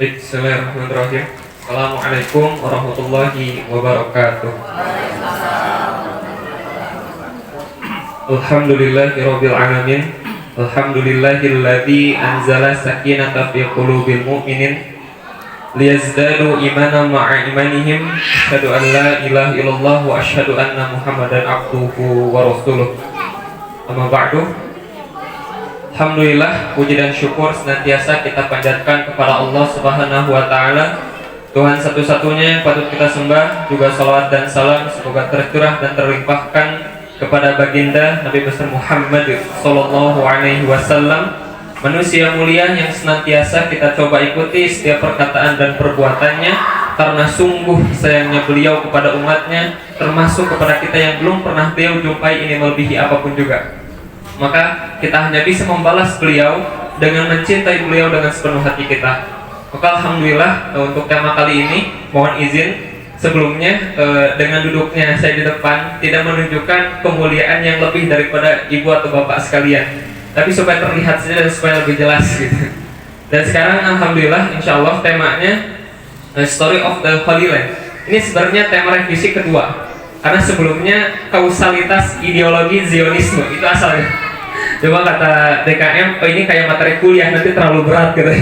Bismillahirrahmanirrahim. Assalamualaikum warahmatullahi wabarakatuh. Alhamdulillahirabbil alamin. Alhamdulillahilladzi anzala sakinata fi qulubil mu'minin liyazdadu imanan ma'a imanihim. Asyhadu an la ilaha illallah wa asyhadu anna Muhammadan abduhu wa rasuluh. Amma ba'du. Alhamdulillah, puji dan syukur senantiasa kita panjatkan kepada Allah Subhanahu wa taala, Tuhan satu-satunya yang patut kita sembah. Juga salawat dan salam semoga tercurah dan terlimpahkan kepada baginda Nabi besar Muhammad sallallahu alaihi wasallam, manusia mulia yang senantiasa kita coba ikuti setiap perkataan dan perbuatannya, karena sungguh sayangnya beliau kepada umatnya, termasuk kepada kita yang belum pernah beliau jumpai ini melebihi apapun juga. Maka kita hanya bisa membalas beliau dengan mencintai beliau dengan sepenuh hati kita. Maka alhamdulillah, untuk tema kali ini mohon izin sebelumnya, dengan duduknya saya di depan tidak menunjukkan kemuliaan yang lebih daripada ibu atau bapak sekalian, tapi supaya terlihat saja dan supaya lebih jelas gitu. Dan sekarang alhamdulillah insyaallah temanya Story of the Holy Land. Ini sebenarnya tema revisi kedua, karena sebelumnya kausalitas ideologi Zionisme itu asalnya. Coba kata DKM, oh ini kayak materi kuliah nanti terlalu berat gitu.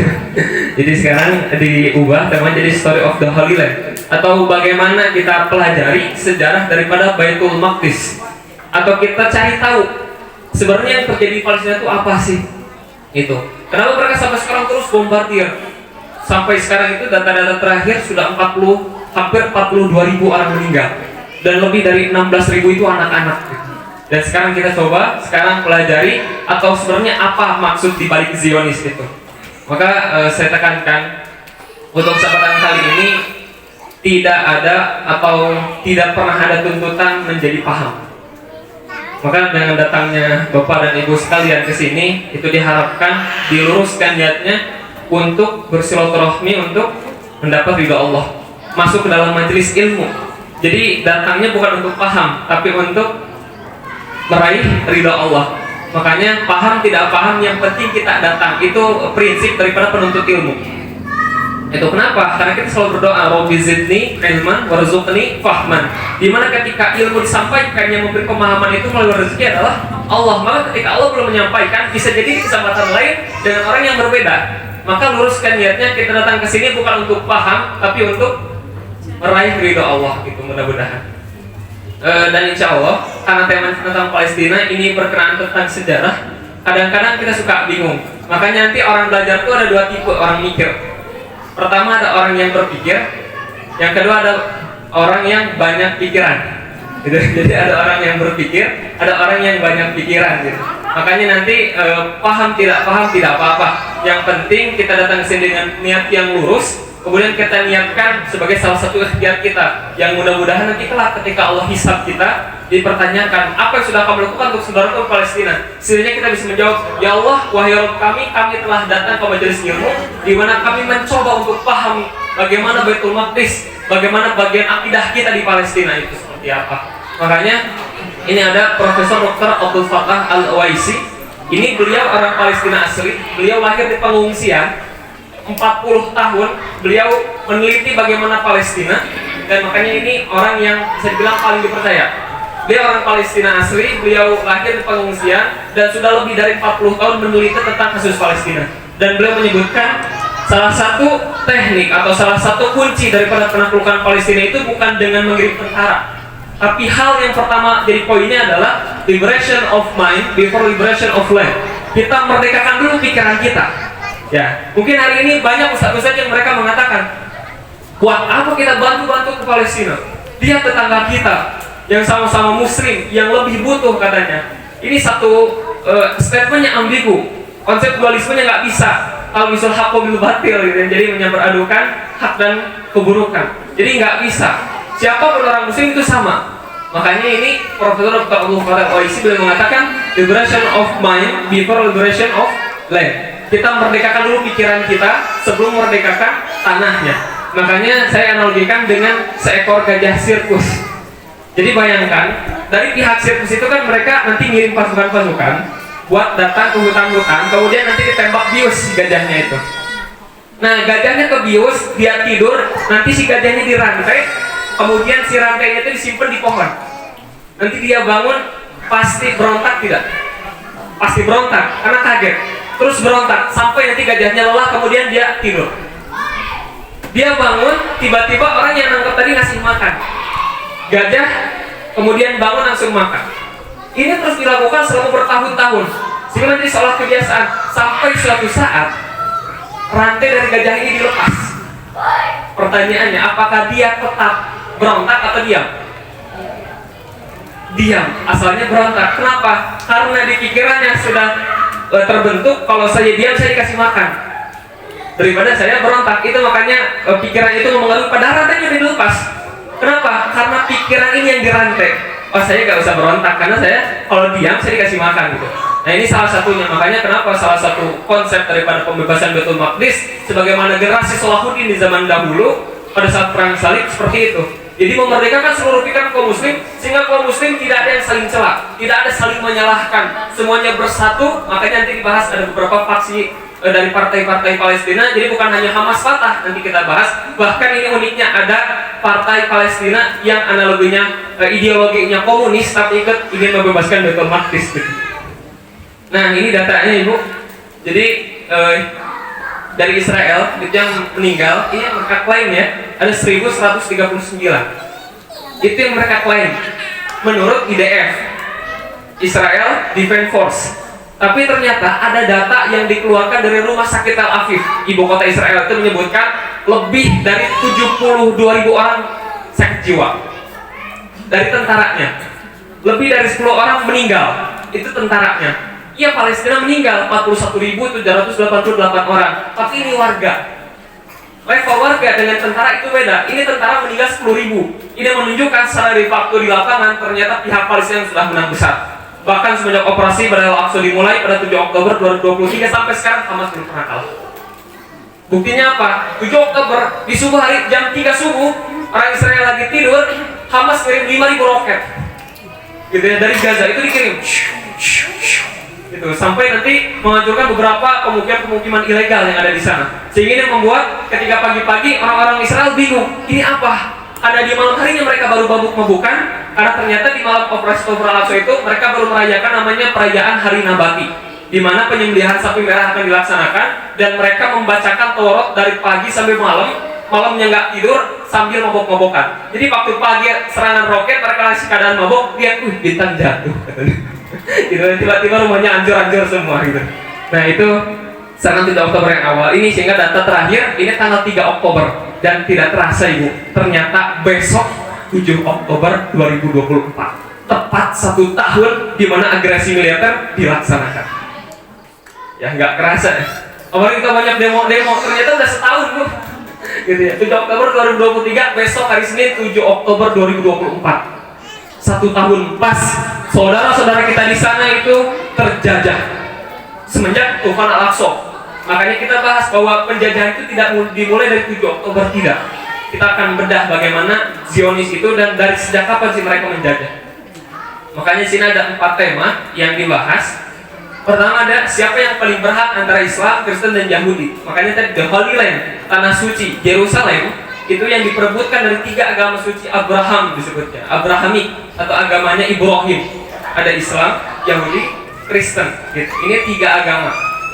Jadi sekarang diubah temanya jadi Story of the Holy Land, atau bagaimana kita pelajari sejarah daripada Baitul Maqdis, atau kita cari tahu sebenarnya yang terjadi di Palestina itu apa sih? Itu. Kenapa mereka sampai sekarang terus bombardir? Sampai sekarang itu data-data terakhir sudah hampir 42.000 orang meninggal, dan lebih dari 16.000 itu anak-anak. Dan sekarang kita coba pelajari atau sebenarnya apa maksud dibalik Zionis itu. Maka saya tekankan untuk kesempatan kali ini tidak ada atau tidak pernah ada tuntutan menjadi paham. Maka dengan datangnya Bapak dan Ibu sekalian ke sini itu diharapkan diluruskan niatnya untuk bersilaturahmi, untuk mendapat ridha Allah, masuk ke dalam majelis ilmu. Jadi datangnya bukan untuk paham, tapi untuk meraih ridha Allah. Makanya paham tidak paham, yang penting kita datang. Itu prinsip daripada penuntut ilmu. Itu kenapa? Karena kita selalu berdoa, Rabbi zidni ilman warzuqni fahman. Dimana ketika ilmu disampaikan, yang memberi pemahaman itu melalui rezeki adalah Allah. Maka ketika Allah belum menyampaikan, bisa jadi di kesempatan lain dengan orang yang berbeda. Maka luruskan niatnya, kita datang ke sini bukan untuk paham, tapi untuk meraih ridha Allah. Itu mudah-mudahan. Dan insya Allah, karena tema tentang Palestina ini berkenaan tentang sejarah, kadang-kadang kita suka bingung. Makanya nanti orang belajar itu ada dua tipe orang mikir. Pertama ada orang yang berpikir, yang kedua ada orang yang banyak pikiran gitu. Jadi ada orang yang berpikir, ada orang yang banyak pikiran gitu. Makanya nanti paham tidak apa-apa. Yang penting kita datang ke sini dengan niat yang lurus, kemudian kita niatkan sebagai salah satu ikhtiar kita, yang mudah-mudahan nanti kelak ketika Allah hisab kita, dipertanyakan apa yang sudah kamu lakukan untuk saudara Palestina. Setidaknya kita bisa menjawab, ya Allah, wahai Rabb kami telah datang ke majelis ilmu, di mana kami mencoba untuk paham bagaimana Baitul Maqdis, bagaimana bagian akidah kita di Palestina itu seperti apa. Makanya ini ada Profesor Dr. Abdul Fattah Al-Waisi. Ini beliau orang Palestina asli, beliau lahir di pengungsian. 40 tahun beliau meneliti bagaimana Palestina, dan makanya ini orang yang bisa dibilang paling dipercaya. Beliau orang Palestina asli, beliau lahir di pengungsian dan sudah lebih dari 40 tahun meneliti tentang kasus Palestina. Dan beliau menyebutkan salah satu teknik atau salah satu kunci daripada penaklukan Palestina itu bukan dengan mengirim tentara, tapi hal yang pertama jadi poinnya adalah liberation of mind before liberation of land. Kita merdekakan dulu pikiran kita. Ya, mungkin hari ini banyak ustaz-ustaz yang mereka mengatakan, buat apa kita bantu-bantu ke Palestina? Lihat tetangga kita yang sama-sama muslim, yang lebih butuh katanya. Ini satu statementnya ambigu, konsep dualismenya nggak bisa. Kalau misal hak bil batil gitu, jadi menyambaradukan hak dan keburukan. Jadi nggak bisa. Siapapun orang muslim itu sama. Makanya ini Profesor Dr. Abdul Fattah Al-Waisi beliau mengatakan liberation of mind before liberation of land. Kita merdekakan dulu pikiran kita sebelum merdekakan tanahnya. Makanya saya analogikan dengan seekor gajah sirkus. Jadi bayangkan, dari pihak sirkus itu kan mereka nanti ngirim pasukan-pasukan buat datang ke hutan-hutan, kemudian nanti ditembak bius gajahnya itu. Nah, gajahnya kebius, dia tidur, nanti si gajahnya dirantai, kemudian si rantainya itu disimpan di pohon. Nanti dia bangun, pasti berontak tidak? Pasti berontak, karena kaget. Terus berontak, sampai nanti gajahnya lelah, kemudian dia tidur. Dia bangun, tiba-tiba orang yang nangkep tadi ngasih makan. Gajah kemudian bangun langsung makan. Ini terus dilakukan selama bertahun-tahun, sehingga menjadi seolah kebiasaan. Sampai suatu saat rantai dari gajah ini dilepas. Pertanyaannya, apakah dia tetap berontak atau diam? Diam. Asalnya berontak. Kenapa? Karena di pikirannya sudah terbentuk, kalau saya diam saya dikasih makan daripada saya berontak. Itu makanya pikiran itu mempengaruhi pada rantainya dilepas. Kenapa? Karena pikiran ini yang dirantai. Oh, saya gak usah berontak karena saya kalau diam saya dikasih makan gitu. Nah, ini salah satunya. Makanya kenapa salah satu konsep daripada pembebasan Baitul Maqdis, sebagaimana generasi Salahuddin di zaman dahulu pada saat perang salib seperti itu. Jadi memerdekakan seluruh pikiran kaum muslim, sehingga kaum muslim tidak ada yang saling celak, tidak ada saling menyalahkan, semuanya bersatu. Makanya nanti dibahas ada beberapa faksi dari partai-partai Palestina. Jadi bukan hanya Hamas Fatah nanti kita bahas, bahkan ini uniknya ada partai Palestina yang analoginya ideologinya komunis tapi ingin membebaskan Baitul Maqdis. Nah, ini datanya Ibu. Jadi dari Israel yang meninggal ini yang mereka klaim ya ada 1139. Itu yang mereka klaim menurut IDF, Israel Defense Force. Tapi ternyata ada data yang dikeluarkan dari Rumah Sakit Tel Aviv, ibu kota Israel, itu menyebutkan lebih dari 72.000 orang sakit jiwa dari tentaranya. Lebih dari 10 orang meninggal, itu tentaranya. Iya, Palestina meninggal 41.788 orang, tapi ini warga. Level warga dengan tentara itu beda. Ini tentara meninggal 10.000. Ini menunjukkan secara de facto di lapangan ternyata pihak Palestina sudah menang besar. Bahkan semenjak operasi Badal Al-Aqsa dimulai pada 7 Oktober 2023 sampai sekarang Hamas belum pernah kalah. Buktinya apa? 7 Oktober di subuh hari jam 3 subuh orang Israel lagi tidur, Hamas kirim 5.000 roket. Gitu ya, dari Gaza itu dikirim. Gitu, sampai nanti menghancurkan beberapa pemukiman ilegal yang ada di sana. Sehingga ini membuat ketika pagi-pagi orang-orang Israel bingung, ini apa? Karena di malam harinya mereka baru mabuk-mabukan, karena ternyata di malam operasi Al-Aqsa itu mereka baru merayakan namanya perayaan Hari Nabati, di mana penyembelihan sapi merah akan dilaksanakan dan mereka membacakan Taurat dari pagi sampai malamnya nggak tidur sambil mabuk-mabukan. Jadi waktu pagi serangan roket mereka masih keadaan mabuk, lihat, bintang jatuh. Gitu, tiba-tiba rumahnya hancur-hancur semua gitu. Nah, itu serangan 7 Oktober yang awal ini, sehingga data terakhir ini tanggal 3 Oktober dan tidak terasa Ibu, ternyata besok 7 Oktober 2024 tepat 1 tahun di mana agresi militer dilaksanakan. Ya nggak kerasa ya. Kemarin kita banyak demo, ternyata udah setahun Bu. Gitu ya. 7 Oktober 2023 besok hari Senin 7 Oktober 2024. 1 tahun pas saudara-saudara kita di sana itu terjajah semenjak Tufan Al-Aqsa. Makanya kita bahas bahwa penjajahan itu tidak dimulai dari 7 Oktober, tidak. Kita akan bedah bagaimana Zionis itu dan dari sejak kapan sih mereka menjajah. Makanya sini ada 4 tema yang dibahas. Pertama ada siapa yang paling berhak antara Islam, Kristen dan Yahudi. Makanya tadi The Holy Land, tanah suci Yerusalem, itu yang diperebutkan dari 3 agama suci Abraham disebutnya, Abrahamik atau agamanya Ibrahim. Ada Islam, Yahudi, Kristen. Gitu. Ini 3 agama.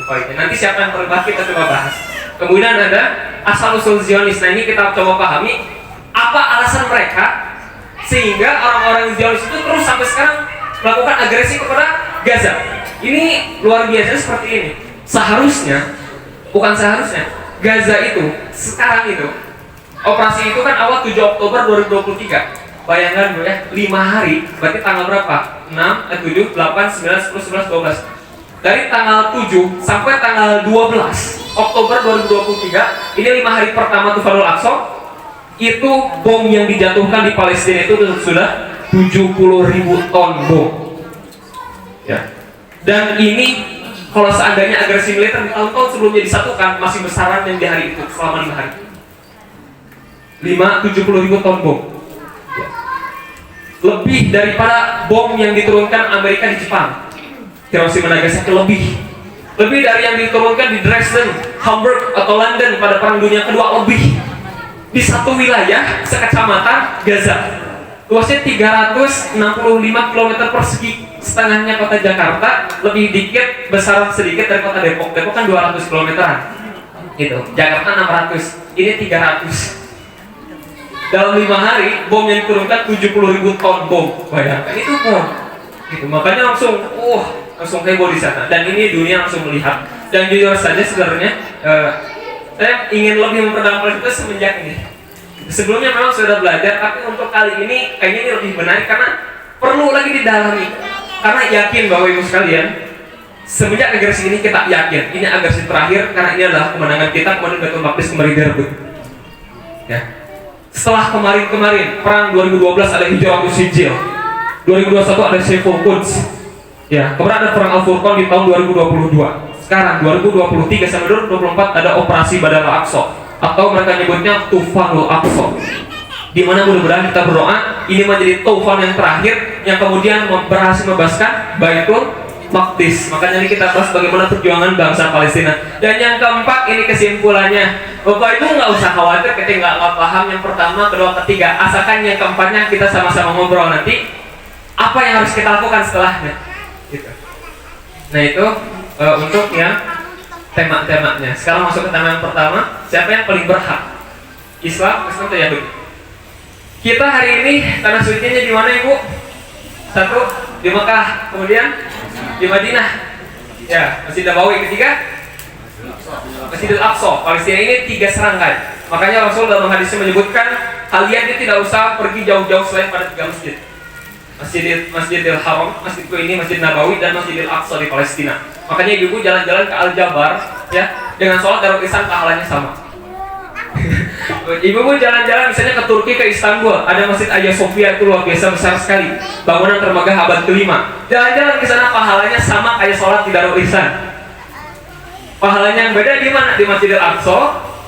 Nanti siapa yang terlibat kita coba bahas. Kemudian ada asal-usul Zionis. Nah, ini kita coba pahami apa alasan mereka sehingga orang-orang Zionis itu terus sampai sekarang melakukan agresi kepada Gaza. Ini luar biasa seperti ini. Bukan seharusnya Gaza itu sekarang itu operasi itu kan awal 7 Oktober 2023. Bayangkan Bu ya, 5 hari berarti tanggal berapa? 6, 7, 8, 9, 10, 11, 12. Dari tanggal 7 sampai tanggal 12 Oktober 2023, ini 5 hari pertama Tufanul Aqsa, itu bom yang dijatuhkan di Palestina itu sudah 70.000 ton bom. Ya. Dan ini kalau seandainya agresi militer di tahun-tahun sebelumnya disatukan masih besaran yang di hari itu selama 5 hari. 70.000 ton bom. Ya. Lebih daripada bom yang diturunkan Amerika di Jepang. Hiroshima Nagasaki lebih dari yang diturunkan di Dresden, Hamburg atau London pada Perang Dunia Kedua lebih. Di satu wilayah sekecamatan Gaza, luasnya 365 km persegi, setengahnya kota Jakarta, lebih dikit, besar sedikit dari kota Depok. Depok kan 200 kilometeran gitu. Jakarta 600, ini 300. Dalam 5 hari bom yang diturunkan 70.000 ton bom. Bayangkan itu bom gitu. Makanya langsung heboh di sana, dan ini dunia langsung melihat. Dan jujur saja sebenarnya saya ingin lebih memperdalam itu semenjak ini. Sebelumnya memang sudah belajar, tapi untuk kali ini kayaknya ini lebih menarik karena perlu lagi didalami. Karena yakin bahwa ibu sekalian, semenjak agresi ini kita yakin ini agresi terakhir, karena ini adalah kemenangan kita. Kemudian Baitul Maqdis kembali direbut. Ya. Setelah kemarin perang 2012 ada Hijratus Sijil, 2021 ada Saiful Quds. Ya, kemudian ada perang Al-Furqan di tahun 2022. Sekarang 2023 sampai 2024 ada operasi Badal Aqsa, atau mereka nyebutnya Tufanul Aqsa, di mana mudah-mudahan kita berdoa ini menjadi tufan yang terakhir yang kemudian berhasil membebaskan Baitul Maqdis. Makanya ini kita bahas bagaimana perjuangan bangsa Palestina. Dan yang keempat, ini kesimpulannya, Bapak itu nggak usah khawatir ketika nggak paham yang pertama, kedua, ketiga. Asalkan yang keempatnya kita sama-sama ngobrol nanti apa yang harus kita lakukan setelahnya gitu. Nah itu untuk yang tema-temanya. Sekarang masuk ke tema yang pertama. Siapa yang paling berhak? Islam, Kristen, atau Yahudi? Kita hari ini tanah sucinya di mana, Ibu? Satu di Mekah, kemudian di Madinah. Ya, Masjid Nabawi. Ketiga, Masjidil Aqsa. Palestina ini 3 serangkai. Makanya Rasul dalam hadisnya menyebutkan kalian tidak usah pergi jauh-jauh selain pada 3 masjid. Masjidil Haram, Masjidku ini, Masjid Nabawi, dan Masjidil Aqsa di Palestina. Makanya ibu jalan-jalan ke Al-Jabar ya, dengan sholat Darul Ihsan pahalanya sama. Ibu jalan-jalan misalnya ke Turki, ke Istanbul, ada Masjid Hagia Sophia, itu luar biasa besar sekali, bangunan termegah abad ke-5. Jalan-jalan ke sana pahalanya sama kayak sholat di Darul Ihsan. Pahalanya yang beda di mana? Di Masjidil Aqsa,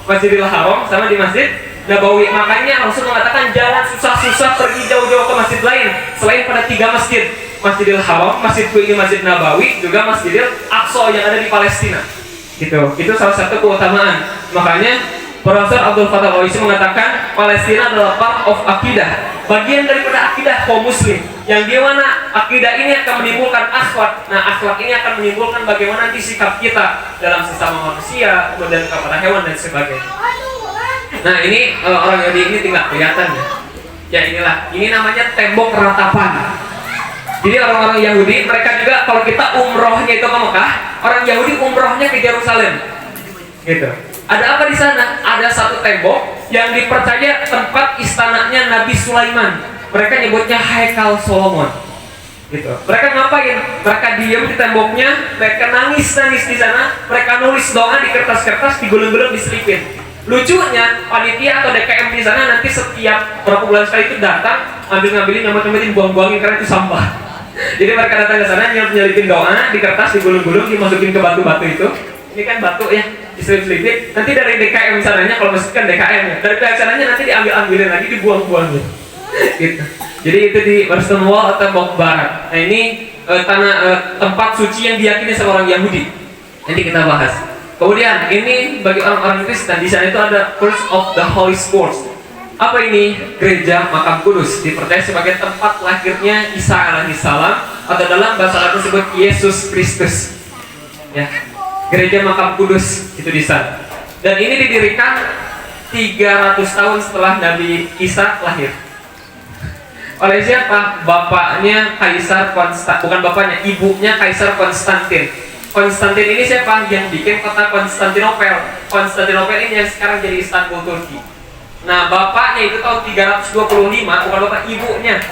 Masjidil Haram, sama di Masjid Nabawi. Makanya Rasul mengatakan jangan susah-susah pergi jauh-jauh ke masjid lain selain pada 3 masjid. Masjidil Haram, Masjidku ini, Masjid Nabawi, juga Masjidil Aqsa yang ada di Palestina. Gitu. Itu salah satu keutamaan. Makanya Profesor Abdul Fattah Al-Waisi mengatakan Palestina adalah part of akidah, bagian daripada akidah kaum muslim, yang di mana akidah ini akan menimbulkan akhlak. Nah, akhlak ini akan menimbulkan bagaimana nanti sikap kita dalam sesama manusia, kemudian kepada hewan dan sebagainya. Nah, ini orang Yahudi ini tinggal kelihatan ya. Ya inilah, ini namanya tembok ratapan. Jadi orang-orang Yahudi, mereka juga kalau kita umrohnya itu ke Mekah, orang Yahudi umrohnya ke Yerusalem. Gitu. Ada apa di sana? Ada satu tembok yang dipercaya tempat istananya Nabi Sulaiman. Mereka nyebutnya Haikal Solomon. Gitu. Mereka ngapain? Mereka diam di temboknya, mereka nangis-nangis di sana, mereka nulis doa di kertas-kertas, digulung-gulung, diselipin. Lucunya, panitia atau DKM di sana nanti setiap berapa bulan sekali itu datang, ngambilin, nyambat-nyambatin, buang-buangin karena itu sampah. Jadi mereka datang ke sana, nyelipin doa di kertas, digulung-gulung, dimasukin ke batu-batu itu. Ini kan batu ya, diselip-selipin. Nanti dari DKM sananya, kalau masuk kan DKM ya, dari pihak sananya nanti diambil-ambilin lagi, dibuang-buangin. Gitu. Jadi itu di Western Wall atau Tembok Barat. Nah ini tempat suci yang diyakini sama orang Yahudi. Nanti kita bahas. Kemudian ini bagi orang-orang Kristen, di sana itu ada Church of the Holy Sepulchre. Apa ini? Gereja Makam Kudus, dipercaya sebagai tempat lahirnya Isa alaihissalam, atau dalam bahasa Latin disebut Yesus Kristus. Ya, Gereja Makam Kudus itu di sana. Dan ini didirikan 300 tahun setelah Nabi Isa lahir. Oleh siapa? Bapaknya Kaisar Konstantin, bukan bapaknya, ibunya Kaisar Konstantin. Konstantin ini siapa? Yang bikin kota Konstantinopel. Konstantinopel ini yang sekarang jadi Istanbul, Turki. Nah, bapaknya itu tahun 325, bukan bapak, ibunya.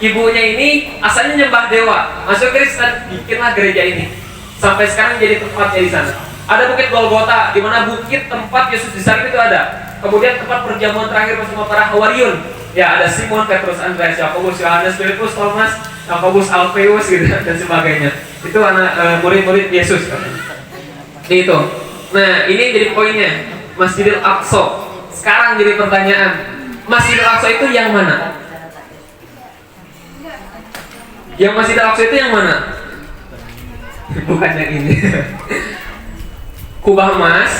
Ibunya ini asalnya nyembah dewa, masuk Kristen, bikinlah gereja ini. Sampai sekarang jadi tempatnya di sana. Ada Bukit Golgota, di mana bukit tempat Yesus disalib itu ada. Kemudian tempat perjamuan terakhir bersama para Hawariun. Ya, ada Simon, Petrus, Andreas, Yakobus, Yohanes, Filipus, Thomas, Yakobus, Alfeus, gitu, dan sebagainya. Itu anak murid-murid Yesus. Itu. Nah, ini jadi poinnya. Masjidil Aqsa. Sekarang jadi pertanyaan, Masjidil Aqsa itu yang mana? Yang Masjidil Aqsa itu yang mana? Bukan yang ini. kubah emas,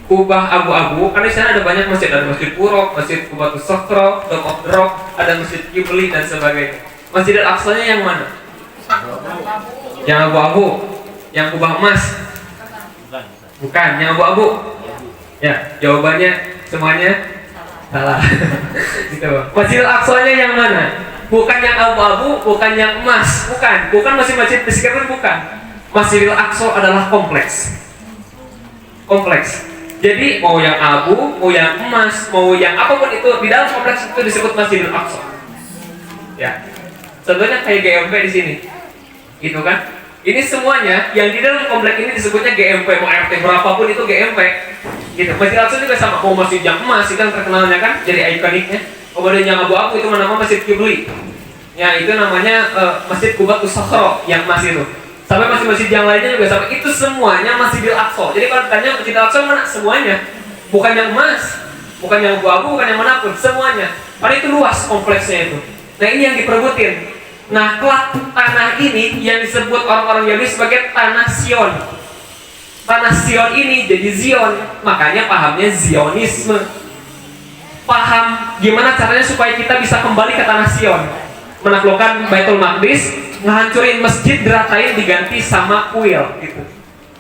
kubah abu-abu. Karena di sana ada banyak masjid, ada Masjid Purok, Masjid Kubatus Sokro, Dome of the Rock, ada Masjid Qibli dan sebagainya. Masjid Al-Aqsanya yang mana? Yang abu-abu, yang kubah emas. Bukan, yang abu-abu. Ya, jawabannya semuanya salah. Gitu. Masjid Al-Aqsanya yang mana? Bukan yang abu-abu, bukan yang emas, bukan masjid Istiqlal, bukan. Masjidil Aqsa adalah kompleks. Jadi mau yang abu, mau yang emas, mau yang apapun itu di dalam kompleks itu disebut Masjidil Aqsa. Ya, contohnya kayak GMP di sini, gitu kan? Ini semuanya yang di dalam kompleks ini disebutnya GMP, mau RT berapapun itu GMP. Gitu. Masjidil Aqsa juga sama, mau masjid yang emas itu yang terkenalnya kan, jadi ikoniknya. Kemudian yang abu-abu itu nama Masjid Qibli. Ya itu namanya Masjid Kubatus Sokro yang emas itu. Sampai masjid-masjid yang lainnya juga sama. Itu semuanya Masjidil Aqsa. Jadi kalau ditanya Masjidil Aqsa mana? Semuanya. Bukan yang emas, bukan yang abu-abu, bukan yang manapun, semuanya. Karena itu luas kompleksnya itu. Nah ini yang diperebutin. Nah kelak tanah ini yang disebut orang-orang Yahudi sebagai tanah Sion. Tanah Sion ini jadi Zion, makanya pahamnya Zionisme. Paham gimana caranya supaya kita bisa kembali ke tanah Sion, menaklukkan Baitul Maqdis, ngehancurin masjid, diratain, diganti sama kuil gitu.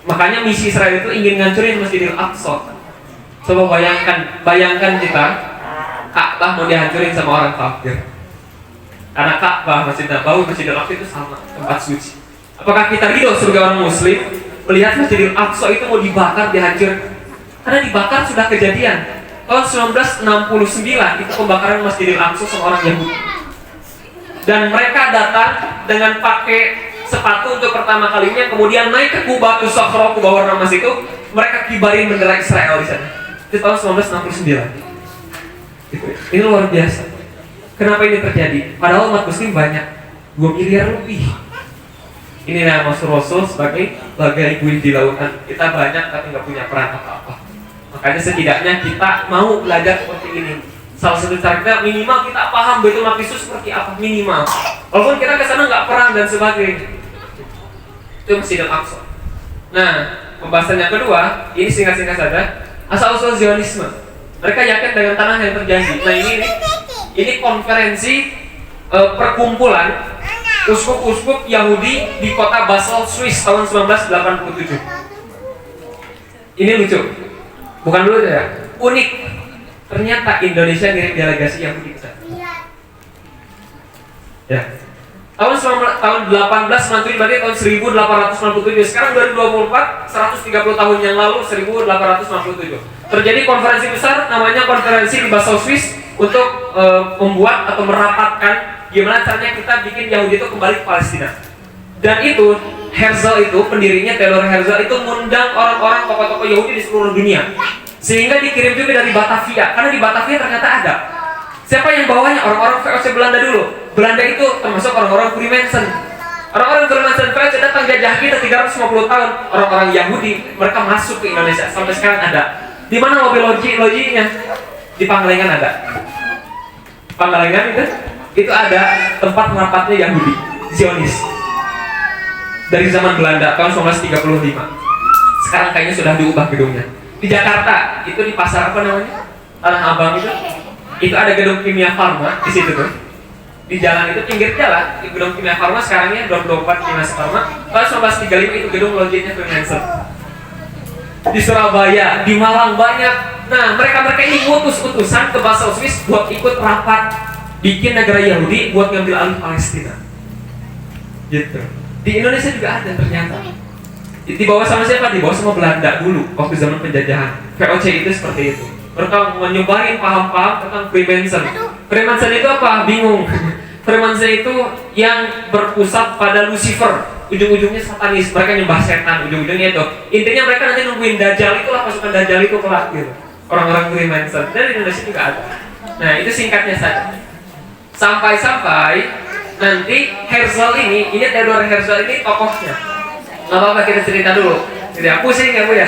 Makanya misi Israel itu ingin ngancurin Masjidil Aqsa. Coba bayangkan kita Ka'bah mau dihancurin sama orang kafir. Karena Ka'bah, Masjid Nabawi, Masjidil Aqsa itu sama, tempat suci. Apakah kita ridho sebagai orang Muslim melihat Masjidil Aqsa itu mau dibakar, dihancurkan? Karena dibakar sudah kejadian. Tahun 1969 itu pembakaran Masjidil Aqsa sama orang Yahudi. Dan mereka datang dengan pakai sepatu untuk pertama kalinya, kemudian naik ke Kubatus Sokro, kubah warna emas itu, mereka kibarin bendera Israel di sana. Itu tahun 1969. Ini luar biasa. Kenapa ini terjadi? Padahal umat Muslim banyak, 2 miliar lebih. Ini nama Rasul sebagai bagai buih di lautan. Kita banyak tapi nggak punya peran apa-apa. Makanya setidaknya kita mau belajar seperti ini. Salah satu cara kita minimal kita paham Baitul Maqdis itu seperti apa, minimal. Walaupun kita ke sana nggak perang dan sebagainya. Itu Masjidil Aqsa. Nah, pembahasan yang kedua, ini singkat-singkat saja. Asal-usul Zionisme. Mereka yakin dengan tanah yang terjanji. Nah ini konferensi perkumpulan uskup-uskup Yahudi di kota Basel, Swiss tahun 1987. Ini lucu. Bukan dulu ya, unik. Ternyata Indonesia ngirim delegasi Yahudi ke sana. Ya. Tahun 1893 berarti tahun 1897. Sekarang 2024, 130 tahun yang lalu 1897. Terjadi konferensi besar namanya konferensi di Basel, Swiss untuk membuat atau merapatkan gimana caranya kita bikin Yahudi itu kembali ke Palestina. Dan itu Herzl itu pendirinya, Theodor Herzl itu mengundang orang-orang tokoh-tokoh Yahudi di seluruh dunia. Sehingga dikirim juga dari Batavia, karena di Batavia ternyata ada. Siapa yang bawanya? Orang-orang VOC Belanda dulu. Belanda itu termasuk orang-orang Freemason. Orang-orang Freemason VOC datang jajah kita 350 tahun. Orang-orang Yahudi mereka masuk ke Indonesia sampai sekarang ada. Di mana mobil loginya? Di Pangalengan ada. Pangalengan itu ada tempat merapatnya Yahudi, Zionis. Dari zaman Belanda tahun 1935. Sekarang kayaknya sudah diubah gedungnya. Di Jakarta itu di pasar apa namanya? Tanah Abang itu ada gedung Kimia Farma di situ tuh. Di jalan itu pinggir jalan, di gedung Kimia Farma sekarangnya 24 Kimia Farma. Tahun 1935 itu gedung logisnya Freemason. Di Surabaya, di Malang banyak. Nah, mereka ini ngutus utusan ke Basel, Swiss buat ikut rapat bikin negara Yahudi buat ngambil alih Palestina. Gitu. Di Indonesia juga ada ternyata. Di bawah sama siapa? Di bawah sama Belanda dulu waktu zaman penjajahan. VOC itu seperti itu. Mereka menyebarin paham-paham tentang Freemason. Freemason itu apa? Bingung. Freemason itu yang berpusat pada Lucifer. Ujung-ujungnya satanis. Mereka nyembah setan. Ujung-ujungnya itu. Intinya mereka nanti nungguin Dajjal, itulah pasukan Dajjal itu kelak gitu. Orang-orang Freemason. Dan di Indonesia juga ada. Nah itu singkatnya saja. Sampai-sampai nanti Herzl ini Theodor Herzl ini tokohnya. Gak apa-apa kita cerita dulu. Tidak pusing ya Bu ya.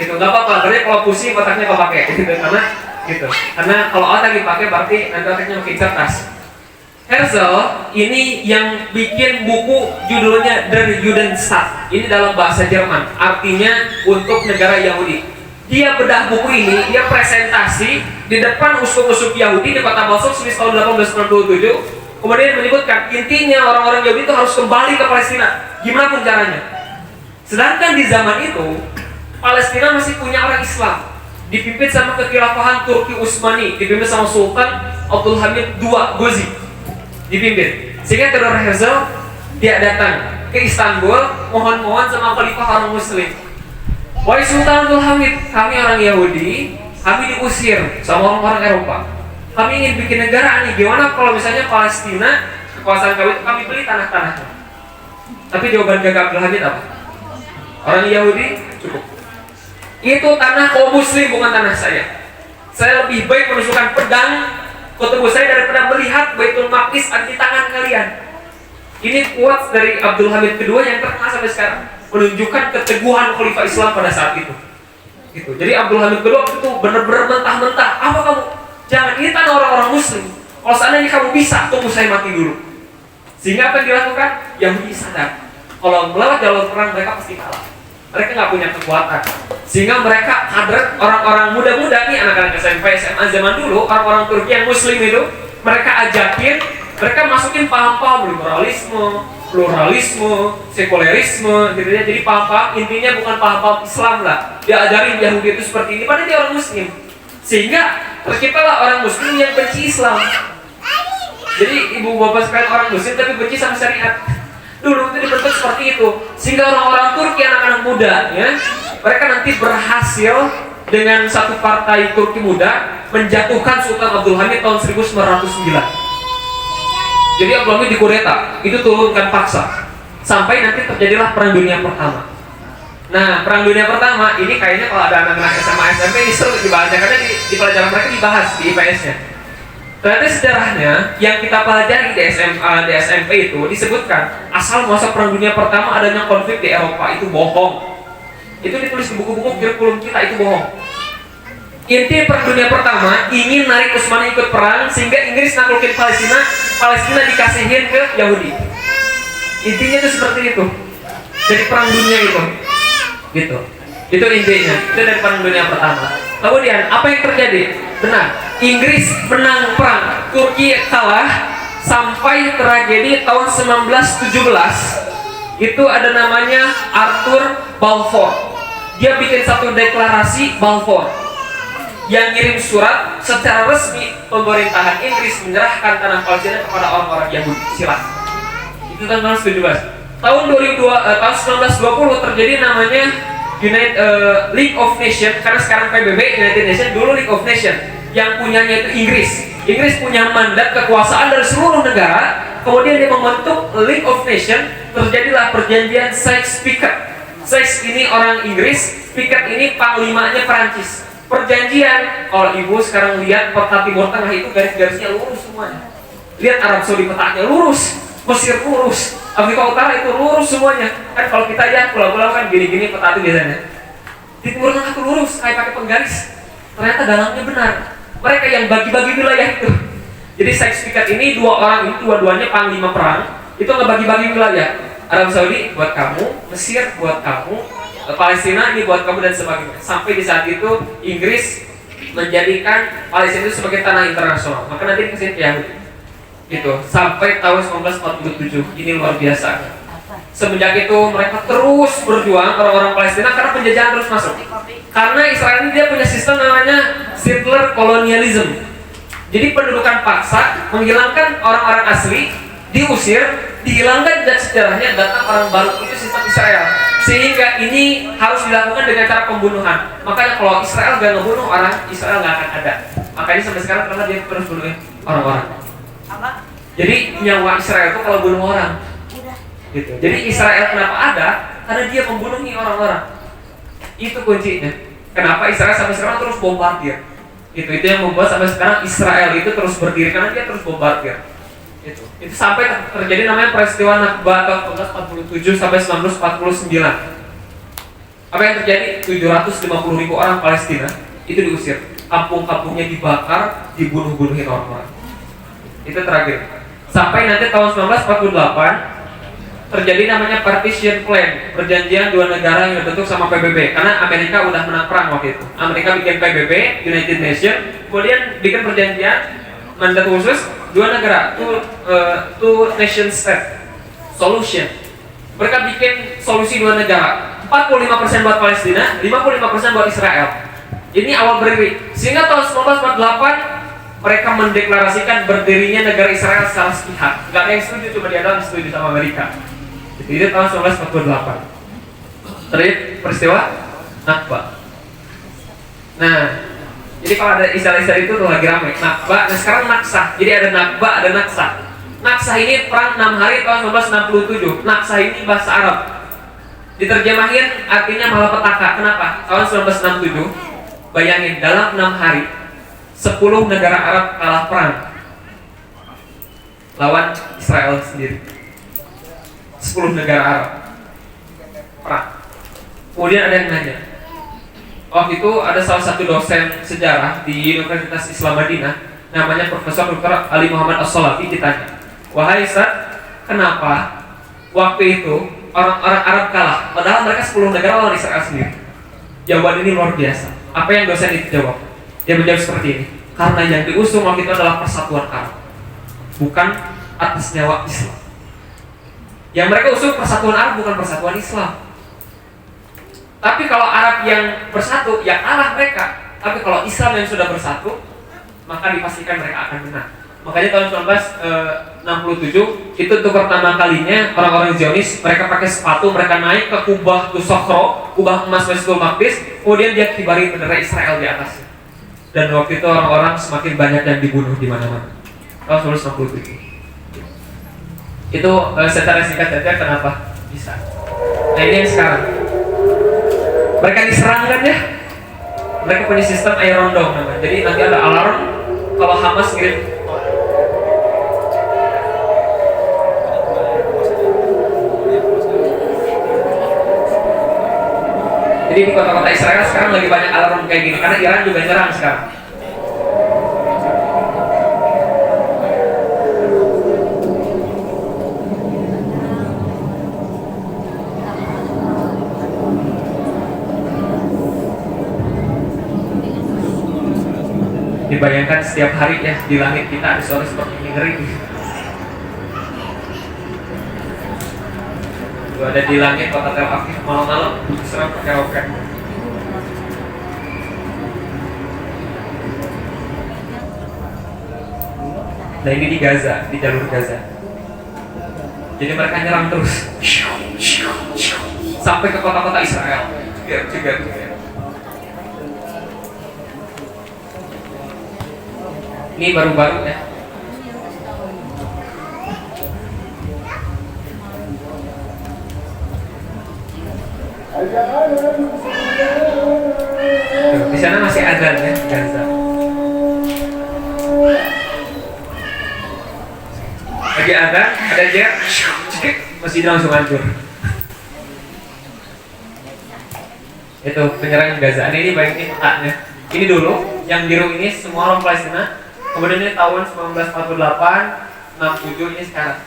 Gitu nggak apa-apa. Tapi kalau pusing otaknya kepake gitu karena kalau otak dipakai berarti nanti otaknya makin cerdas. Herzl ini yang bikin buku judulnya Der Judenstaat. ini dalam bahasa Jerman, artinya untuk negara Yahudi. Dia bedah buku ini, dia presentasi di depan uskup-uskup Yahudi di kota Mosul Swiss tahun 1897. Kemudian menyebutkan intinya orang-orang Yahudi itu harus kembali ke Palestina, gimana pun caranya. Sedangkan di zaman itu Palestina masih punya orang Islam, dipimpin sama kekhilafahan Turki Utsmani, dipimpin sama Sultan Abdul Hamid II Ghozi, dipimpin. Sehingga Theodor Herzl dia datang ke Istanbul, mohon-mohon sama khalifah orang Muslim. Wahai Sultan Abdul Hamid, kami orang Yahudi, kami diusir sama orang-orang Eropa. Kami ingin bikin negara nih, gimana kalau misalnya Palestina, kekuasaan kami beli tanah-tanahnya. Tapi jawaban Gagak Abdul Hamid apa? Orang Yahudi cukup. Itu tanah kaum Muslim, bukan tanah saya. Saya lebih baik menusukkan pedang ke tubuh saya daripada melihat Baitul Maqdis ada di tangan kalian. Ini kuat dari Abdul Hamid II yang terkenal sampai sekarang, menunjukkan keteguhan khalifah Islam pada saat itu. Gitu. Jadi Abdul Hamid II itu benar-benar mentah-mentah. Apa kamu? Jangan, ini tanah orang-orang Muslim. Kalau seandainya kamu bisa, tunggu saya mati dulu. Sehingga apa yang dilakukan? Yahudi sadar kalau melewat jalur perang mereka pasti kalah. Mereka nggak punya kekuatan. Sehingga mereka kader orang-orang muda-muda nih, anak-anak SMP, SMA zaman dulu, orang-orang Turki yang Muslim itu, mereka ajakin, mereka masukin paham-paham liberalisme, pluralisme, sekulerisme, gitu ya. Jadi paham-paham intinya bukan paham-paham Islam lah. Diajarin Yahudi itu seperti ini, padahal dia orang Muslim. Sehingga terciptalah orang Muslim yang benci Islam. Jadi ibu bapak sekalian orang Muslim tapi benci sama syariat. Dulu itu dibentuk seperti itu. Sehingga orang-orang Turki, anak-anak muda, ya, mereka nanti berhasil dengan satu partai Turki muda menjatuhkan Sultan Abdul Hamid tahun 1909. Jadi Abdul Hamid dikudeta, itu turunkan paksa. Sampai nanti terjadilah Perang Dunia Pertama. Nah, Perang Dunia Pertama ini kayaknya kalau ada anak-anak SMA SMP ini seru dibahasnya, karena di pelajaran mereka dibahas di IPS-nya. Ternyata sejarahnya yang kita pelajari di SMA, di SMP itu disebutkan asal masa Perang Dunia Pertama adanya konflik di Eropa itu bohong. Itu ditulis di buku-buku kurikulum kita, itu bohong. Inti Perang Dunia Pertama ingin narik Utsmani ikut perang sehingga Inggris naklukin Palestina, Palestina dikasihin ke Yahudi. Intinya itu seperti itu. Jadi Perang Dunia itu, gitu. Itu intinya. Itu dari Perang Dunia Pertama. Kemudian apa yang terjadi? Benar, Inggris menang perang, Turki kalah sampai tragedi tahun 1917. Itu ada namanya Arthur Balfour. Dia bikin satu deklarasi Balfour yang ngirim surat secara resmi pemerintahan Inggris menyerahkan tanah Palestina kepada orang-orang Yahudi. Silakan. Itu tahun 1917. Tahun 1920 terjadi namanya League of Nations, karena sekarang PBB United Nations, dulu League of Nations, yang punyanya itu Inggris. Inggris punya mandat kekuasaan dari seluruh negara. Kemudian dia membentuk League of Nations. Terjadilah perjanjian Sykes-Picot. Sykes ini orang Inggris, Picot ini panglimanya Perancis. Perjanjian, kalau ibu sekarang lihat peta Timur Tengah itu garis-garisnya lurus semuanya. Lihat Arab Saudi petanya lurus, Mesir lurus, Afrika Utara itu lurus semuanya. Kan kalau kita ya pulau-pulau kan gini-gini peta itu biasanya. Di Timur Tengah itu lurus, kayak pakai penggaris. Ternyata dalangnya benar. Mereka yang bagi-bagi wilayah itu. Jadi Sykes-Picot ini dua orang ini dua-duanya panglima perang, itu ngebagi-bagi wilayah. Arab Saudi buat kamu, Mesir buat kamu, Palestina ini buat kamu dan sebagainya. Sampai di saat itu Inggris menjadikan Palestina itu sebagai tanah internasional. Maka nanti dikasih ke Yahudi. Gitu. Sampai tahun 1947. Ini luar biasa. Semenjak itu mereka terus berjuang orang-orang Palestina karena penjajahan terus masuk. Karena Israel ini dia punya sistem namanya settler colonialism. Jadi pendudukan paksa, menghilangkan orang-orang asli, diusir, dihilangkan jejak sejarahnya, datang orang baru. Itu sistem Israel. Sehingga ini harus dilakukan dengan cara pembunuhan. Makanya kalau Israel gak ngebunuh orang, Israel gak akan ada. Makanya sampai sekarang karena dia terus bunuh orang-orang. Jadi nyawa Israel itu kalau bunuh orang. Gitu. Jadi Israel kenapa ada? Karena dia membunuhi orang-orang. Itu kuncinya. Kenapa Israel sampai sekarang terus bombardir? Itu yang membuat sampai sekarang Israel itu terus berdiri karena dia terus bombardir. Itu sampai terjadi namanya peristiwa Nakba tahun 1947 sampai 1949. Apa yang terjadi? 750.000 orang Palestina itu diusir. Kampung-kampungnya dibakar, dibunuh-bunuhin orang-orang. Itu terakhir. Sampai nanti tahun 1948 terjadi namanya partition plan, perjanjian dua negara yang dibentuk sama PBB, karena Amerika udah menang perang waktu itu. Amerika bikin PBB, United Nations, kemudian bikin perjanjian mandat khusus dua negara, two nation state solution. Mereka bikin solusi dua negara, 45% buat Palestina, 55% buat Israel. Ini awal berdiri. Sehingga tahun 1948 mereka mendeklarasikan berdirinya negara Israel secara sepihak. Gak ada yang setuju, cuma dia doang setuju sama Amerika. Itu tahun 1948. Terjadi peristiwa Nakba. Nah, jadi kalau ada istilah-istilah itu tuh lagi ramai. Nakba, nah sekarang Naksah. Jadi ada Nakba, ada Naksah. Naksah ini perang 6 hari tahun 1967. Naksah ini bahasa Arab. Diterjemahin artinya malapetaka. Kenapa? Tahun 1967. Bayangin, dalam 6 hari 10 negara Arab kalah perang lawan Israel sendiri. 10 negara Arab perang. Kemudian ada yang nanya, waktu itu ada salah satu dosen sejarah di Universitas Islam Madinah, namanya Profesor Dr. Ali Muhammad As-Salafi, ditanya, wahai Ustaz, kenapa waktu itu orang-orang Arab kalah padahal mereka 10 negara lawan Israel sendiri? Jawaban ini luar biasa. Apa yang dosen itu jawab? Dia menjawab seperti ini, karena yang diusung waktu itu adalah persatuan Arab, bukan atas nyawa Islam. Yang mereka usung persatuan Arab, bukan persatuan Islam. Tapi kalau Arab yang bersatu, ya kalah mereka. Tapi kalau Islam yang sudah bersatu, maka dipastikan mereka akan menang. Makanya tahun 1967 itu untuk pertama kalinya orang-orang Zionis, mereka pakai sepatu, mereka naik ke Kubah Tusokhro, Kubah emas Baitul Maqdis, kemudian dia kibarin bendera Israel di atas. Dan waktu itu orang-orang semakin banyak yang dibunuh di mana-mana. Tahun 1967. Itu secara singkat saja kenapa bisa. Nah ini yang sekarang. Mereka diserang kan ya. Mereka punya sistem Iron Dome namanya. Jadi nanti ada alarm kalau Hamas ngirim. Jadi di kota-kota Israel sekarang lagi banyak alarm kayak gini karena Iran juga nyerang sekarang. Dibayangkan setiap hari ya di langit kita ada suara seperti ini, ngeri. Itu ada di langit kota Tel Aviv malam-malam serang pakai roket. Nah ini di Gaza, di jalur Gaza. Jadi mereka nyerang terus sampai ke kota-kota Israel. Juga. Ini baru-baru ya. Di sana masih azan ya, Gaza. Lagi azan, ada jet, masih langsung hancur. Itu penyerangan Gaza. Ini bayangin petanya. Ini dulu, yang biru ini semua orang Palestina. Kemudian ini tahun 1948, 67, ini sekarang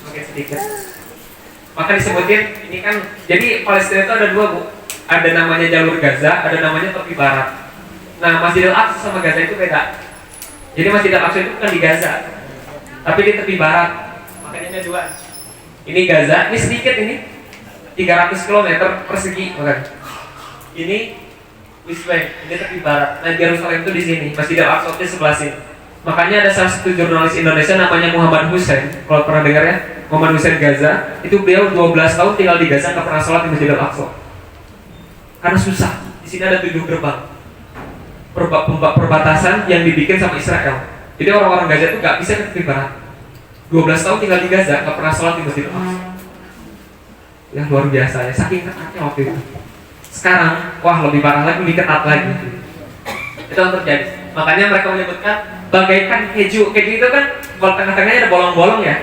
semakin sedikit. Maka disebutin ini kan, jadi Palestina itu ada dua bu, ada namanya jalur Gaza, ada namanya tepi barat. Nah Masjidil Aqsa sama Gaza itu beda. Jadi Masjidil Aqsa itu bukan di Gaza, tapi di tepi barat. Makanya ada dua. Ini Gaza, ini sedikit ini, 300 km persegi bahkan. Ini West Bank, ini tepi barat. Nah Yerusalem itu di sini, Masjidil Aqsa di sebelah sini. Makanya ada salah satu jurnalis Indonesia namanya Muhammad Hussein, kalau pernah dengar ya, Muhammad Hussein Gaza. Itu beliau 12 tahun tinggal di Gaza, nggak pernah sholat di Masjidil Aqsa karena susah. Di sini ada 7 gerbang perbatasan yang dibikin sama Israel. Jadi orang-orang Gaza itu nggak bisa ke tepi barat. 12 tahun tinggal di Gaza, nggak pernah sholat di Masjidil Aqsa. Ya luar biasa ya, saking ketatnya waktu itu. Sekarang, wah lebih parah lagi, lebih ketat lagi. Itu yang terjadi. Makanya mereka menyebutkan bagaikan keju. Keju itu kan kalau tengah-tengahnya ada bolong-bolong ya.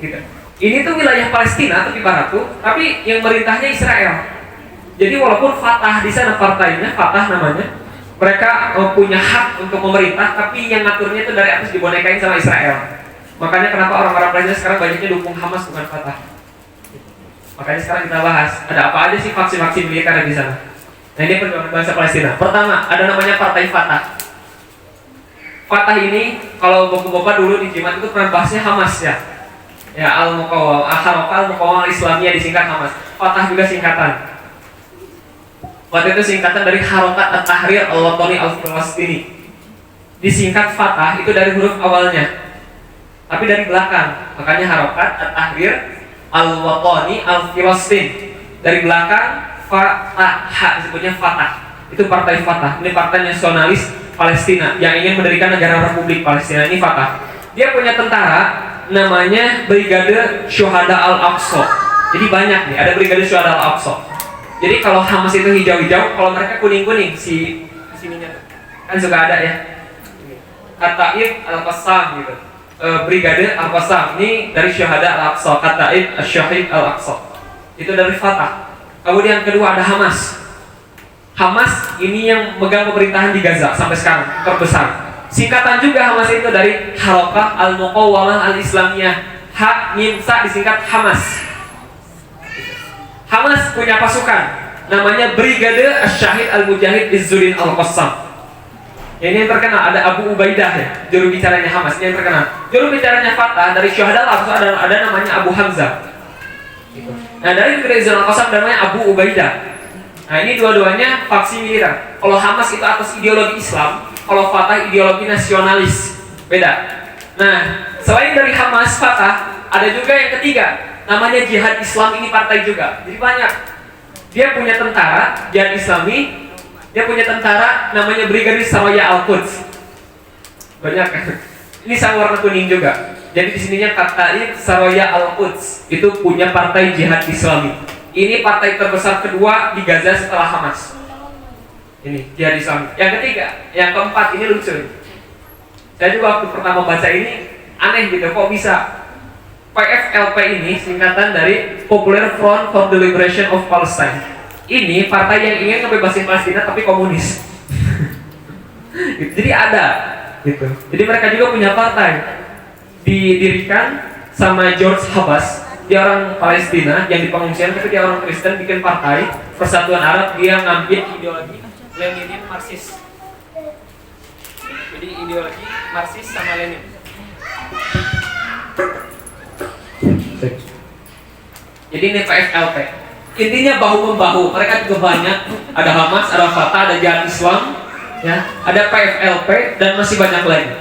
Gitu. Ini tuh wilayah Palestina tepi barat tuh, tapi yang merintahnya Israel. Jadi walaupun Fatah di sana partainya, Fatah namanya, mereka punya hak untuk memerintah, tapi yang ngaturnya itu dari atas dibonekain sama Israel. Makanya kenapa orang-orang Palestina sekarang banyaknya dukung Hamas bukan Fatah. Makanya sekarang kita bahas, ada apa aja sih faksi-faksi militer di sana. Nah ini perjuangan bangsa Palestina. Pertama, ada namanya Partai Fatah. Fatah ini, kalau bapak-bapak dulu di Jimat itu pernah bahasnya Hamas ya. Ya, Al-Muqawwam, Al-Muqawwam Al-Islamiyah disingkat Hamas. Fatah juga singkatan. Fatah itu singkatan dari Harokat At-Tahrir Al-Watani Al-Falastini. Disingkat Fatah itu dari huruf awalnya, tapi dari belakang. Makanya Harokat At-Tahrir Al-Watani Al-Falastin. Dari belakang Fatah, disebutnya Fatah. Itu Partai Fatah. Ini partai nasionalis Palestina yang ingin mendirikan negara Republik Palestina. Ini Fatah. Dia punya tentara namanya Brigade Syuhada Al-Aqsa. Jadi banyak nih, ada Brigade Syuhada Al-Aqsa. Jadi kalau Hamas itu hijau-hijau, kalau mereka kuning-kuning sininya kan suka ada ya. Kataib Al-Qassam gitu. Brigade Al-Qassam ini dari Syuhada Al-Aqsa, Kataib Syahid Al-Aqsa. Itu dari Fatah. Kemudian kedua ada Hamas. Hamas ini yang megang pemerintahan di Gaza sampai sekarang, terbesar. Singkatan juga Hamas itu dari Harakah Al-Muqawwamah Al-Islamiyah. Ha Mim Sa disingkat Hamas. Hamas punya pasukan namanya Brigade Syahid Al-Mujahid Izzuddin Al-Qassam. Ini yang terkenal, ada Abu Ubaidah ya, juru bicaranya Hamas, ini yang terkenal. Juru bicaranya Fatah dari Syuhada Al-Aqsa ada namanya Abu Hamzah. Nah dari Brigade Al-Qassam namanya Abu Ubaidah. Nah ini dua-duanya faksi militer. Kalau Hamas itu atas ideologi Islam, kalau Fatah ideologi nasionalis, beda. Nah selain dari Hamas, Fatah, ada juga yang ketiga, namanya Jihad Islam. Ini partai juga, jadi banyak. Dia punya tentara Jihad Islami, dia punya tentara namanya Brigade Saraya Al-Quds. Banyak. Ini sama warna kuning juga. Jadi di sininya Kataib Saraya Al-Quds itu punya partai Jihad Islami. Ini partai terbesar kedua di Gaza setelah Hamas. Ini Jihad Islami. Yang ketiga, yang keempat ini lucu. Saya juga waktu pertama baca ini aneh gitu, kok bisa PFLP ini singkatan dari Popular Front for the Liberation of Palestine. Ini partai yang ingin ngebebasin Palestina tapi komunis. Jadi ada gitu. Jadi mereka juga punya partai. Didirikan sama George Habas. Dia orang Palestina yang di pengungsian, tapi dia orang Kristen, bikin partai Persatuan Arab. Dia ngambil ideologi Lenin Marxis. Jadi ideologi Marxis sama Lenin. Jadi ini PFLP. Intinya bahu-membahu. Mereka juga banyak. Ada Hamas, ada Fatah, ada Jihad Islam, ya, ada PFLP dan masih banyak lagi.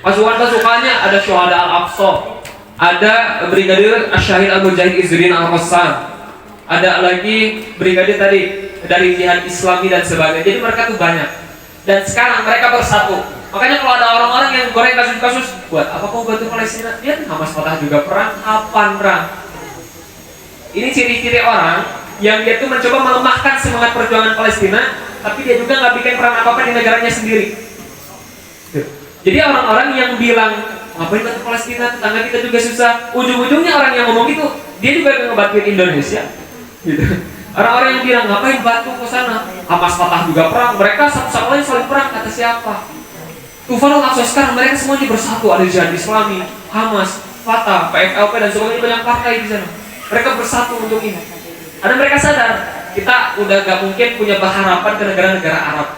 Pasukan-pasukannya ada Syuhada Al-Aqsa, ada Brigade Syahid Al-Mujahid Izzuddin Al-Qassam, ada lagi brigade tadi dari Jihad Islami dan sebagainya. Jadi mereka tuh banyak. Dan sekarang mereka bersatu. Makanya kalau ada orang-orang yang goreng kasus-kasus, buat apa kau bantu Palestina? Dia Hamas Fatah juga perang, kapan perang? Ini ciri-ciri orang yang dia tuh mencoba melemahkan semangat perjuangan Palestina, tapi dia juga nggak bikin perang apa-apa di negaranya sendiri. Jadi orang-orang yang bilang ngapain bantu Palestina, tetangga kita juga susah, ujung-ujungnya orang yang ngomong itu dia juga ngebantuin Indonesia gitu. Orang-orang yang bilang ngapain bantu ke sana, Hamas Fatah juga perang, mereka satu-sama lain saling perang, kata siapa? Tufanul Aqsa sekarang mereka semuanya bersatu, ada Jihad Islami, Hamas, Fatah, PFLP dan sebagainya, banyak partai di sana. Mereka bersatu untuk ini. Karena mereka sadar kita udah gak mungkin punya harapan ke negara-negara Arab.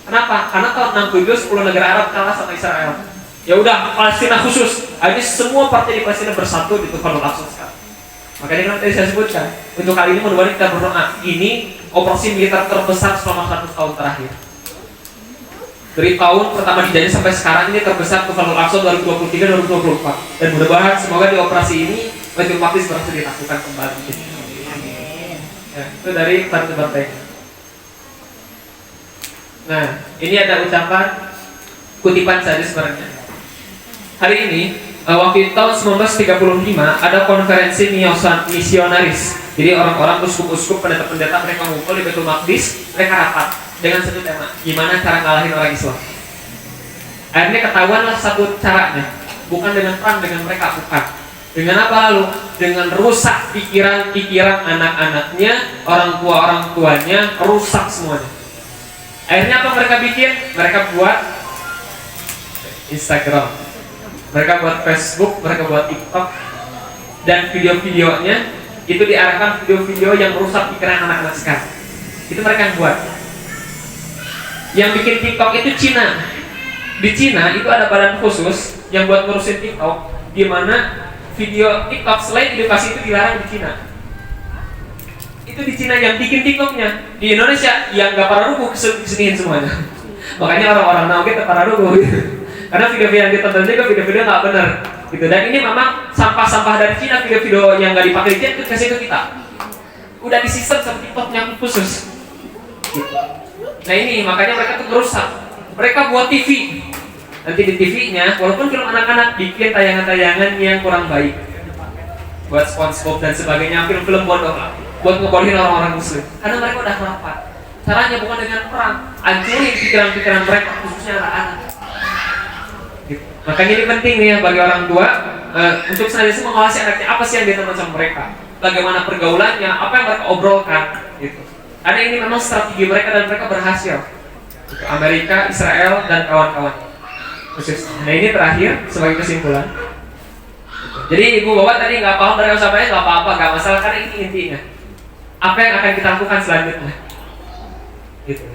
Kenapa? Karena tahun 67 10 negara Arab kalah sama Israel. Ya udah, Palestina khusus. Akhirnya semua partai di Palestina bersatu di Tufanul Aqsa sekarang. Makanya kan tadi saya sebutkan, untuk kali ini mudah-mudahan kita berdoa. Ini operasi militer terbesar selama 100 tahun terakhir. Dari tahun pertama dijajah sampai sekarang ini terbesar Tufanul Aqsa 2023-2024. Dan mudah-mudahan semoga di operasi ini Baitul Maqdis berhasil dilakukan kembali. Ya, itu dari partai-partai. Nah, ini ada ucapan kutipan saja sebenarnya. Hari ini, waktu tahun 1935 ada konferensi misionaris. Jadi orang-orang uskup-uskup, pendeta-pendeta mereka ngumpul di Baitul Maqdis, mereka rapat dengan satu tema, gimana cara ngalahin orang Islam. Akhirnya ketahuanlah satu caranya, bukan dengan perang dengan mereka, bukan. Dengan apa lalu? Dengan rusak pikiran-pikiran anak-anaknya, orang tuanya, rusak semuanya. Akhirnya apa mereka bikin? Mereka buat Instagram, mereka buat Facebook, mereka buat TikTok, dan video-videonya itu diarahkan video-video yang merusak pikiran anak-anak sekarang. Itu mereka yang buat. Yang bikin TikTok itu Cina. Di Cina itu ada badan khusus yang buat ngurusin TikTok, di mana video TikTok selain edukasi itu dilarang di Cina. Itu di Cina yang bikin TikToknya. Di Indonesia yang nggak para rubuh keseniin semuanya. Makanya orang-orang now kita para rubuh gitu. Karena video-video yang ditonton juga video-video nggak benar gitu. Dan ini memang sampah-sampah dari Cina, video-video yang nggak dipakai di Cina itu kasih ke kita. Udah di sistem sama TikToknya khusus gitu. Nah ini makanya mereka tuh merusak. Mereka buat TV. Nanti di TV-nya walaupun film anak-anak bikin tayangan-tayangan yang kurang baik, buat SpongeBob dan sebagainya, film-film bodoh lah, buat ngebodohin orang-orang muslim. Karena mereka udah rapat. Caranya bukan dengan perang, hancurin pikiran-pikiran mereka, khususnya anak-anak. Gitu. Makanya ini penting nih ya bagi orang tua untuk senantiasa mengawasi anaknya, apa sih yang ditonton sama mereka, bagaimana pergaulannya, apa yang mereka obrolkan, gitu. Karena ini memang strategi mereka dan mereka berhasil. Gitu. Amerika, Israel dan kawan-kawan. Nah ini terakhir sebagai kesimpulan. Jadi ibu bapak tadi nggak paham dari usaha nggak apa-apa, nggak masalah karena ini intinya. Apa yang akan kita lakukan selanjutnya? Gitu.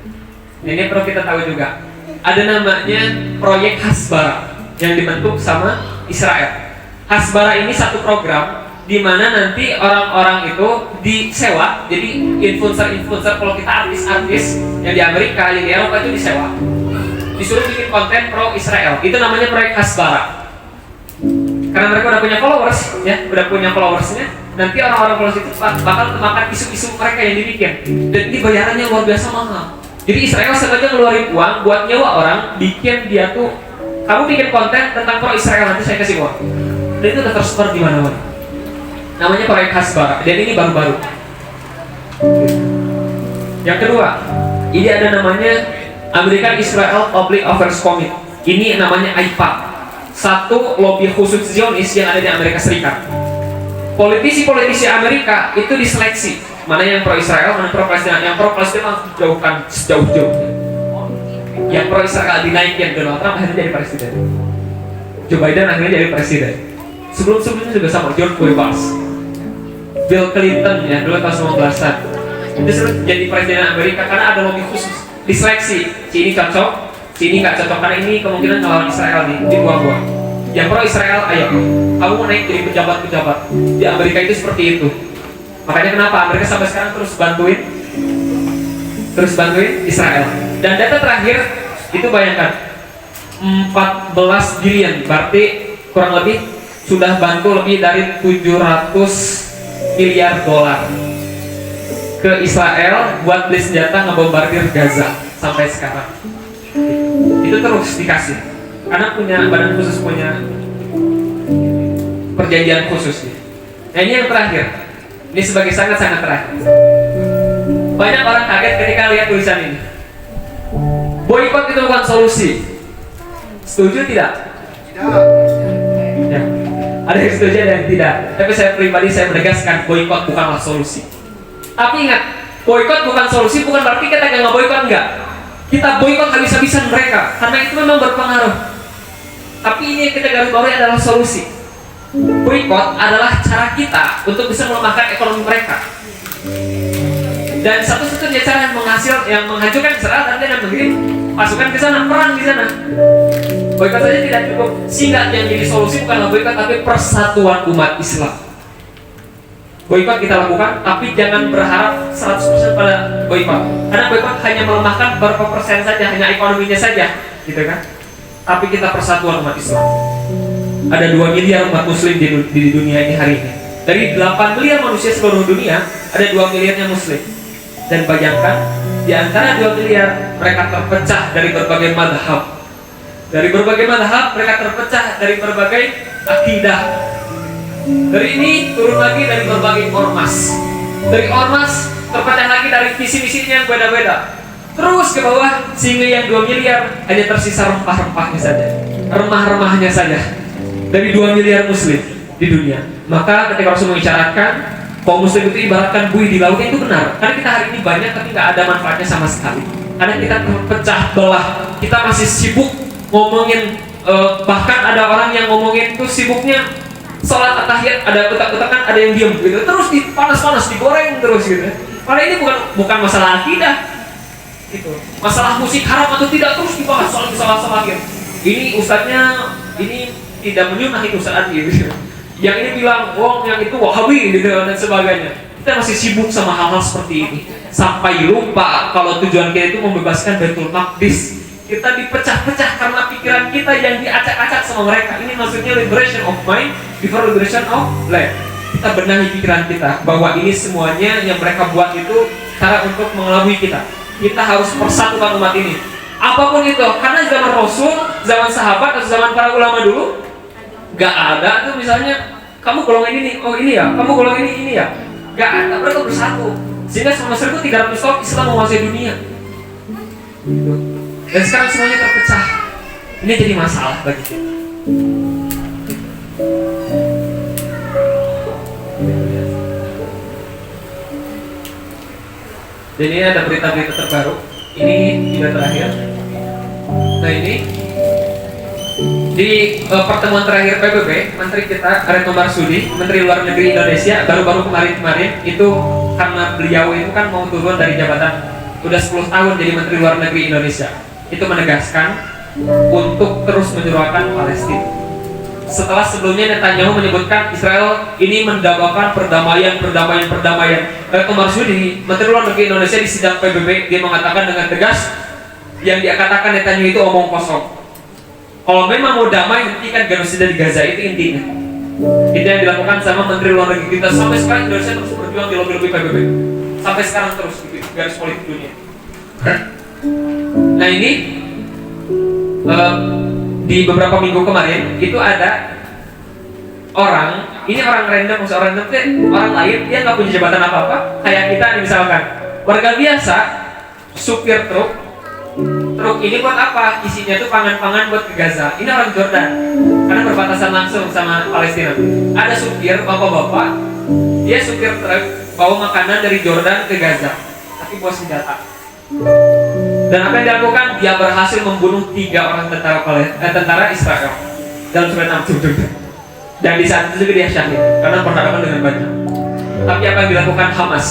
Ini perlu kita tahu juga. Ada namanya proyek Hasbara yang dibentuk sama Israel. Hasbara ini satu program di mana nanti orang-orang itu disewa. Jadi influencer kalau kita artis-artis yang di Amerika, yang di Eropa itu disewa, disuruh bikin konten pro Israel. Itu namanya proyek Hasbara. Karena mereka udah punya followers, ya, udah punya followersnya. Nanti orang-orang followers itu bakal makan isu-isu mereka yang dibikin. Dan ini bayarannya luar biasa mahal. Jadi Israel sengaja ngeluarin uang buat nyewa orang, bikin dia tuh, kamu bikin konten tentang pro Israel, nanti saya kasih uang. Dan itu udah tersebar di mana-mana. Namanya proyek Hasbara. Dan ini baru-baru. Yang kedua, ini ada namanya American Israel Public Affairs Committee. Ini namanya AIPAC, satu lobby khusus Zionis yang ada di Amerika Serikat. Politisi-politisi Amerika itu diseleksi, mana yang pro Israel, mana pro Palestina. Yang pro Palestina langsung jauhkan sejauh-jauhnya. Yang pro Israel dinaikin, Donald Trump akhirnya jadi presiden. Joe Biden akhirnya jadi presiden. Sebelum-sebelumnya juga sama, George W. Bush, Bill Clinton ya, dulu tahun 19-an. Itu selalu jadi presiden Amerika karena ada lobby khusus. Diseleksi, si ini cocok, si ini nggak cocok karena ini kemungkinan ngelawan Israel nih, dibuang-buang. Yang pro Israel, ayo, kamu mau naik jadi pejabat-pejabat. Di Amerika itu seperti itu. Makanya kenapa Amerika sampai sekarang terus bantuin Israel. Dan data terakhir itu bayangkan 14 billion, berarti kurang lebih sudah bantu lebih dari 700 miliar dolar ke Israel buat beli senjata ngebombardir Gaza sampai sekarang. Itu terus dikasih karena punya badan khusus, punya perjanjian khusus. Nah ini yang terakhir, ini sebagai sangat-sangat terakhir. Banyak orang kaget ketika lihat tulisan ini. Boykot itu bukan solusi. Setuju tidak? Tidak. Ya. Ada yang setuju, ada yang tidak. Tapi saya pribadi saya menegaskan boykot bukanlah solusi. Tapi ingat, boykot bukan solusi, bukan berarti kita nggak boykot, enggak. Kita boykot habis-habisan mereka, karena itu memang berpengaruh. Tapi ini yang kita garis bawahi adalah solusi. Boykot adalah cara kita untuk bisa melemahkan ekonomi mereka. Dan satu-satunya cara yang menghancurkan Israel dan dengan mengirim pasukan ke sana, perang di sana. Boykot saja tidak cukup. Sehingga yang jadi solusi bukanlah boykot, tapi persatuan umat Islam. Boykot kita lakukan, tapi jangan berharap 100% pada boykot. Karena boykot hanya melemahkan beberapa persen saja, hanya ekonominya saja, gitu kan? Tapi kita persatuan umat Islam. Ada 2 miliar umat Muslim di dunia ini hari ini. Dari 8 miliar manusia seluruh dunia, ada 2 miliarnya Muslim. Dan bayangkan, di antara 2 miliar mereka terpecah dari berbagai madhab. Dari berbagai madhab mereka terpecah dari berbagai akidah. Dari ini turun lagi dari berbagai ormas. Dari ormas terpecah lagi dari visi-misinya yang beda-beda. Terus ke bawah sehingga yang 2 miliar hanya tersisa rempah-rempahnya saja, remah-remahnya saja dari 2 miliar Muslim di dunia. Maka ketika Rasul mengisyaratkan kaum Muslim itu ibaratkan buih di laut, itu benar. Karena kita hari ini banyak tapi nggak ada manfaatnya sama sekali. Karena kita terpecah belah. Kita masih sibuk ngomongin, bahkan ada orang yang ngomongin itu sibuknya Sholat at-tahiyat ada utak-utakan, ada yang diam gitu, terus dipanas-panas, digoreng terus gitu. Padahal ini bukan masalah akidah, itu masalah musik haram atau tidak terus dibahas soal gitu. Ini ustadznya ini tidak menyunahi ustadz gitu. Yang ini bilang, yang itu wahabi gitu dan sebagainya. Kita masih sibuk sama hal-hal seperti ini sampai lupa kalau tujuan kita itu membebaskan Baitul Maqdis. Kita dipecah-pecah karena pikiran kita yang diacak-acak sama mereka. Ini maksudnya liberation of mind before liberation of land. Kita benahi pikiran kita bahwa ini semuanya yang mereka buat itu cara untuk mengelabui kita. Kita harus persatukan umat ini. Apapun itu, karena zaman Rasul, zaman sahabat atau zaman para ulama dulu gak ada tuh misalnya kamu golongan ini, oh ini ya, kamu golongan ini ya. Gak ada, mereka bersatu. Sehingga selama 1300 tahun Islam menguasai dunia. Gitu. Dan sekarang semuanya terpecah. Ini jadi masalah bagi kita. Dan ini ada berita-berita terbaru. Ini tidak terakhir. Nah ini di pertemuan terakhir PBB, Menteri kita Retno Marsudi, Menteri Luar Negeri Indonesia, baru-baru kemarin itu karena beliau itu kan mau turun dari jabatan, udah 10 tahun jadi Menteri Luar Negeri Indonesia, itu menegaskan untuk terus menyuarakan Palestina. Setelah sebelumnya Netanyahu menyebutkan Israel ini mendambakan perdamaian. Retno Marsudi, Menteri Luar Negeri Indonesia di sidang PBB, dia mengatakan dengan tegas yang dia katakan Netanyahu itu omong kosong. Kalau memang mau damai, hentikan genosida di Gaza, itu intinya. Itu yang dilakukan sama Menteri Luar Negeri kita. Sampai sekarang Indonesia terus berjuang di lobi-lobi PBB. Sampai sekarang terus gitu, garis politik dunia. Nah ini di beberapa minggu kemarin itu ada orang, ini orang random, orang lain, dia nggak punya jabatan apa-apa. Kayak kita nih misalkan, warga biasa, supir truk ini buat apa? Isinya tuh pangan-pangan buat ke Gaza. Ini orang Jordan, karena berbatasan langsung sama Palestina. Ada supir, bapak-bapak, dia supir truk bawa makanan dari Jordan ke Gaza, tapi bawa senjata. Dan apa yang dilakukan? Dia berhasil membunuh 3 orang tentara Israel dalam sebuah Jordan. Dan di saat itu juga dia syahid karena perhadapan dengan banyak. Tapi apa yang dilakukan Hamas?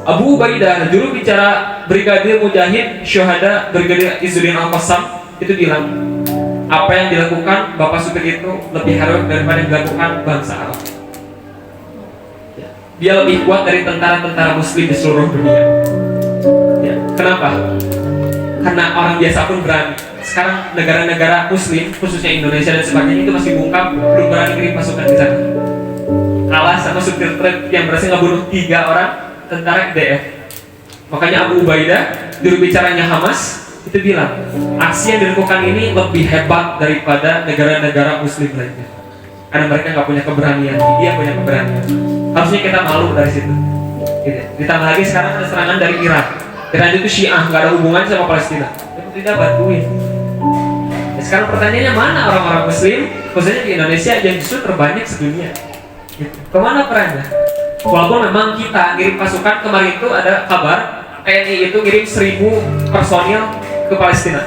Abu Ubaidah, juru bicara Brigadir Mujahid Syuhada Brigadir Izzuddin Al-Qassam itu bilang, apa yang dilakukan Bapak supir itu lebih heroik daripada yang dilakukan bangsa Arab. Dia lebih kuat dari tentara-tentara muslim di seluruh dunia. Ya. Kenapa? Karena orang biasa pun berani. Sekarang negara-negara muslim, khususnya Indonesia dan sebagainya, itu masih bungkam, belum berani kirim pasukan ke sana. Kalah sama supir truk yang berhasil ngebunuh 3 orang tentara IDF. Makanya Abu Ubaidah, juru bicaranya Hamas, itu bilang aksi yang dilakukan ini lebih hebat daripada negara-negara muslim lainnya. Karena mereka nggak punya keberanian, dia punya keberanian. Harusnya kita malu dari situ. Gitu. Ditambah lagi sekarang ada serangan dari Iran. Iran itu Syiah, nggak ada hubungannya sama Palestina. Tapi tidak bantuin. Nah, sekarang pertanyaannya mana orang-orang muslim, khususnya di Indonesia yang justru terbanyak sedunia? Gitu. Kemana perannya? Walaupun memang kita ngirim pasukan, kemarin itu ada kabar TNI itu ngirim 1000 personil ke Palestina.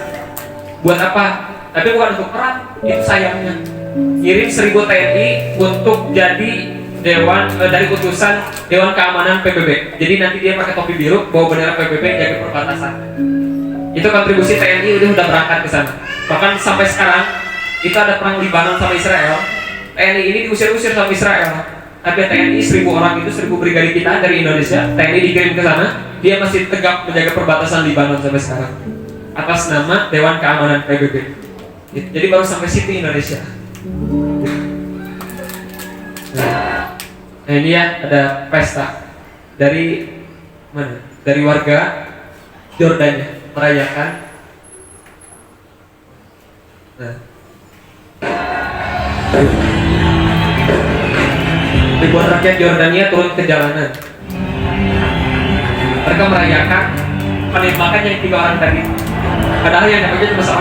Buat apa? Tapi bukan untuk perang, itu sayangnya. Ngirim 1000 TNI untuk jadi dewan dari utusan Dewan Keamanan PBB. Jadi nanti dia pakai topi biru, bawa bendera PBB, jaga perbatasan. Itu kontribusi TNI udah berangkat ke sana. Bahkan sampai sekarang itu ada perang Libanon sama Israel. TNI ini diusir-usir sama Israel. Tapi TNI 1000 orang itu 1000 brigadir kita dari Indonesia, TNI dikirim ke sana, dia masih tegap menjaga perbatasan Libanon sampai sekarang atas nama Dewan Keamanan PBB. Jadi baru sampai situ Indonesia. Nah ini ya ada pesta dari mana? Dari warga Jordania merayakan. Nah. Ribuan rakyat Jordania turun ke jalanan. Mereka merayakan penembakan yang 3 orang tadi. Padahal yang dapatnya cuma 1.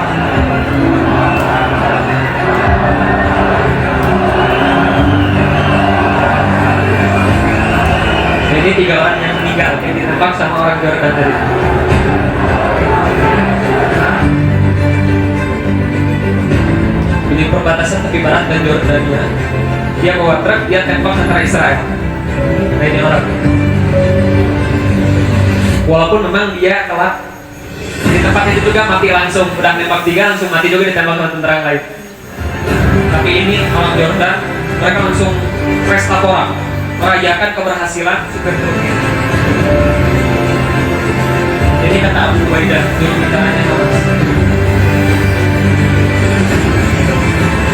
Jadi 3 orang yang meninggal yang ditembak sama orang Jordan tadi. Ini perbatasan tepi barat dan Jordania. dia bawa truk, dia tembak tentara Israel. Nah ini orang. Walaupun memang dia telat di tempat itu juga mati langsung, udah nembak 3 langsung mati juga ditembak sama tentara yang lain. Tapi ini orang Jordan, mereka langsung pesta porang, merayakan keberhasilan supir truknya. Jadi kata Abu Ubaidah, juru bicaranya Hamas,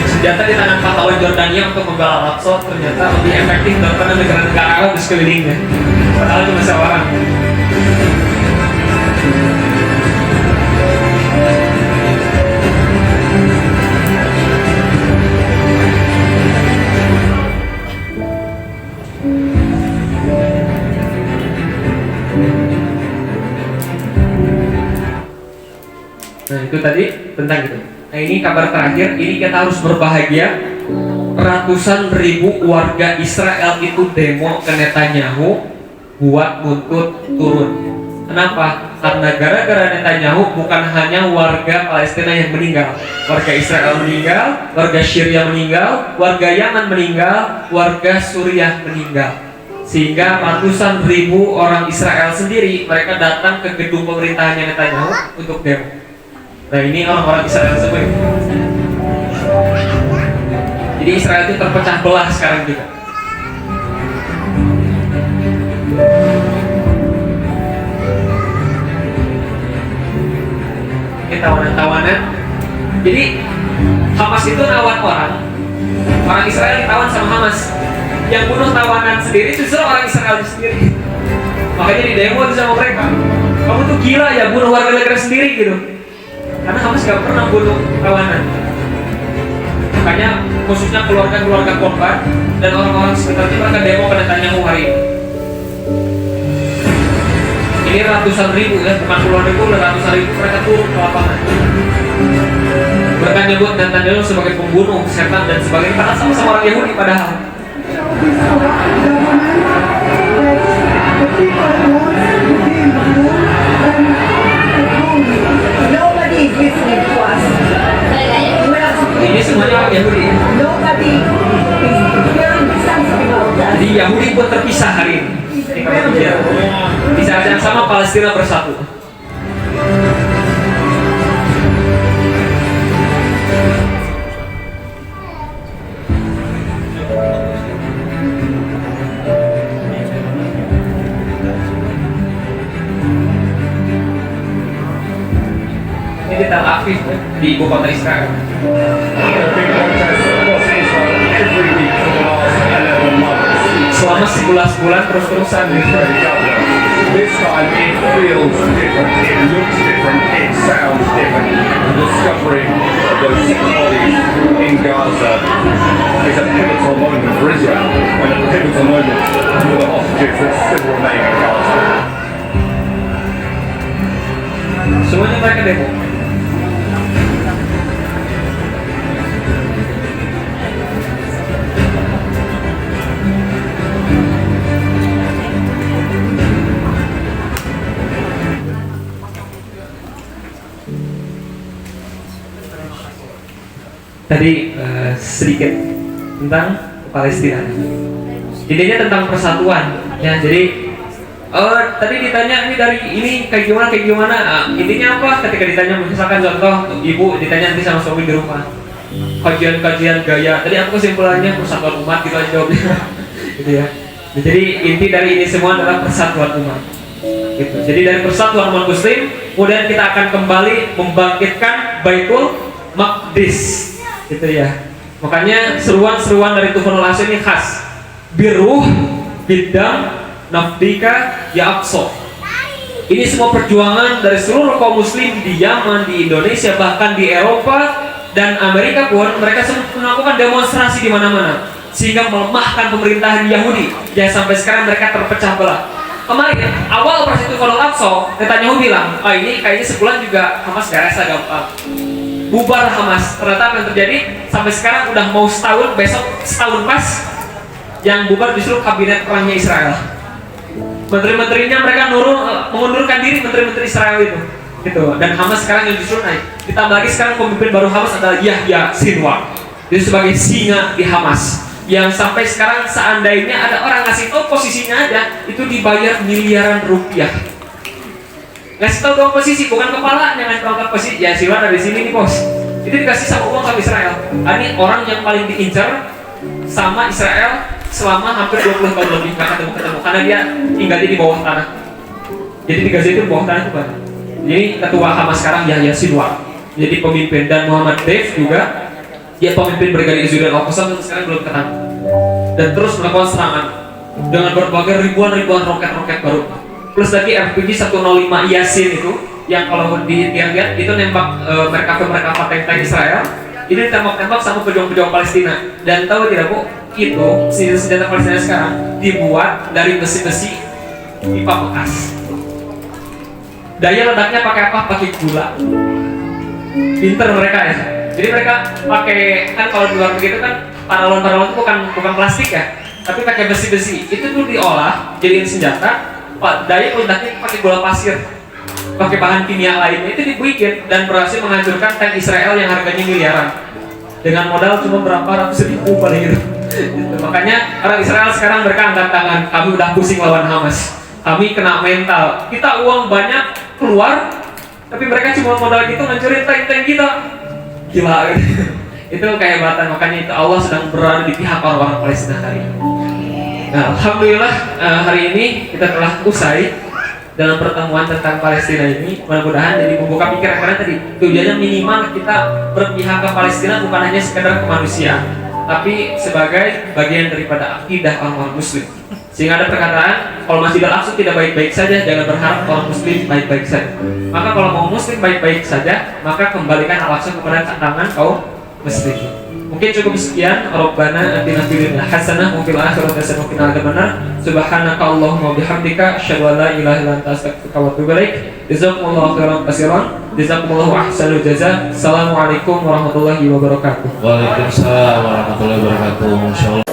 senjata di tangan pahlawan Jordania untuk membela Al-Aqsa ternyata lebih efektif daripada negara-negara Arab di sekelilingnya. Padahal cuma seorang. Nah itu tadi tentang itu. Nah ini kabar terakhir, ini kita harus berbahagia. Ratusan ribu warga Israel itu demo ke Netanyahu buat nuntut turun. Kenapa? Karena gara-gara Netanyahu bukan hanya warga Palestina yang meninggal, warga Israel meninggal, warga Syria meninggal, warga Yaman meninggal, warga Suriah meninggal. Sehingga ratusan ribu orang Israel sendiri mereka datang ke gedung pemerintahannya Netanyahu untuk demo. Nah ini orang-orang Israel semua. Jadi Israel itu terpecah belah sekarang juga. Ini tawanan-tawanan. Jadi Hamas itu nawan orang Israel ditawan sama Hamas. Yang bunuh tawanan sendiri justru orang Israel sendiri. Makanya di demo itu sama mereka. Kamu tuh gila ya bunuh warga negara sendiri gitu. Karena Hamas gak pernah bunuh tawanan. Makanya khususnya keluarga-keluarga korban dan orang-orang sekitarnya mereka demo ke Netanyahu hari ini. Ini ratusan ribu ya, bukan puluhan ribu, ratusan ribu mereka turun ke lapangan. Mereka nyebut Netanyahu sebagai pembunuh, setan dan sebagainya. Karena sama-sama orang Yahudi padahal. Ini semuanya orang Yahudi. Jadi Yahudi pun terpisah hari ini. Di saat yang sama Palestina bersatu. Ini di Tel Aviv di ibu kota Israel. Selama 11 bulan terus-terusan. This time it feels different, it looks different, it sounds different. The discovery of those 6 bodies in Gaza is a pivotal moment for Israel and a pivotal moment for the hostages that still remain in Gaza. Semuanya mereka demo. Tadi sedikit tentang Palestina. Intinya tentang persatuan. Ya, jadi tadi ditanya ini dari ini kayak gimana? Intinya apa? Ketika ditanya misalkan contoh ibu ditanya nanti sama suami di rumah. Kajian gaya. Tadi aku kesimpulannya persatuan umat gitu aja jawabnya. Gitu ya. Jadi inti dari ini semua adalah persatuan umat. Gitu. Jadi dari persatuan umat muslim, kemudian kita akan kembali membangkitkan Baitul Maqdis. Gitu ya. Makanya seruan-seruan dari Tuhanul Aqsa ini khas. Biruh, bidang, nafdika, ya Aqsa. Ini semua perjuangan dari seluruh kaum muslim di Yaman, di Indonesia, bahkan di Eropa dan Amerika pun mereka melakukan demonstrasi di mana-mana sehingga melemahkan pemerintahan Yahudi yang sampai sekarang mereka terpecah belah. Kemarin awal operasi Tuhanul Aqsa, Netanyahu bilang, ini kayaknya sebulan juga Hamas gak rasa gampang. Bubar Hamas. Ternyata apa yang terjadi sampai sekarang udah mau setahun, besok setahun pas yang bubar justru kabinet perangnya Israel. Menteri-menterinya mereka mengundurkan diri, menteri-menteri Israel itu gitu. Dan Hamas sekarang yang justru naik. Ditambah lagi sekarang pemimpin baru Hamas adalah Yahya Sinwar. Dia sebagai singa di Hamas. yang sampai sekarang seandainya ada orang ngasih tahu posisinya aja itu dibayar miliaran rupiah. Ngasih tahu dong posisi, bukan kepala yang ngasih tahu posisi. Ya Siwan ada di sini nih bos. Itu dikasih sama uang sama Israel. Ini orang yang paling diincar sama Israel selama hampir 20 tahun lebih nggak ketemu karena dia tinggalnya di bawah tanah. Jadi di Gaza itu di bawah tanah itu kan. Jadi ketua Hamas sekarang Yahya Sinwar. Jadi pemimpin, dan Muhammad Deif juga dia pemimpin Brigade Izzuddin Al-Qassam yang sekarang belum ketangkap. Dan terus melakukan serangan dengan berbagai ribuan roket-roket baru. Plus lagi RPG 105 Yasin itu yang kalau dilihat itu nembak mereka tank Israel. Ini tembak-tembak sama pejuang-pejuang Palestina. Dan tahu tidak Bu, itu senjata Palestina sekarang dibuat dari besi-besi pipa bekas. Daya ledaknya pakai apa? Pakai gula. Pinter mereka ya. Jadi mereka pakai, kan kalau di luar begitu kan paralon itu bukan plastik ya, tapi pakai besi-besi. Itu tuh diolah jadiin senjata. Daya ledaknya pakai gula pasir, pakai bahan kimia lainnya, itu dibikin dan berhasil menghancurkan tank Israel yang harganya miliaran dengan modal cuma berapa ratus ribu paling gitu. Makanya orang Israel sekarang mereka angkat tangan, kami udah pusing lawan Hamas, kami kena mental, kita uang banyak keluar tapi mereka cuma modal gitu ngancurin tank-tank kita, gila gitu. Itu kehebatan, makanya itu Allah sedang berada di pihak orang-orang Palestina hari ini. Nah, alhamdulillah hari ini kita telah usai dalam pertemuan tentang Palestina ini. Mudah-mudahan jadi membuka pikiran, karena tadi tujuannya minimal kita berpihak ke Palestina bukan hanya sekedar kemanusiaan, tapi sebagai bagian daripada akidah orang Muslim. Sehingga ada perkataan, kalau Masjidil Aqsa tidak baik-baik saja, jangan berharap orang Muslim baik-baik saja. Maka kalau mau Muslim baik-baik saja, maka kembalikan Al-Aqsa kepada tangan kaum Muslim. Mungkin cukup sekian. Rabbana atina fid dunya hasanah wa fil akhirati hasanah wa qina adzabannar. Subhanaka Allahumma wa bihamdika asyhadu an la ilaha illa anta astaghfiruka wa atubu ilaik. Jazakumullahu khairan katsiran. Jazakumullahu ahsanul jazaa. Assalamualaikum warahmatullahi wabarakatuh. Waalaikumsalam warahmatullahi wabarakatuh. Insyaallah.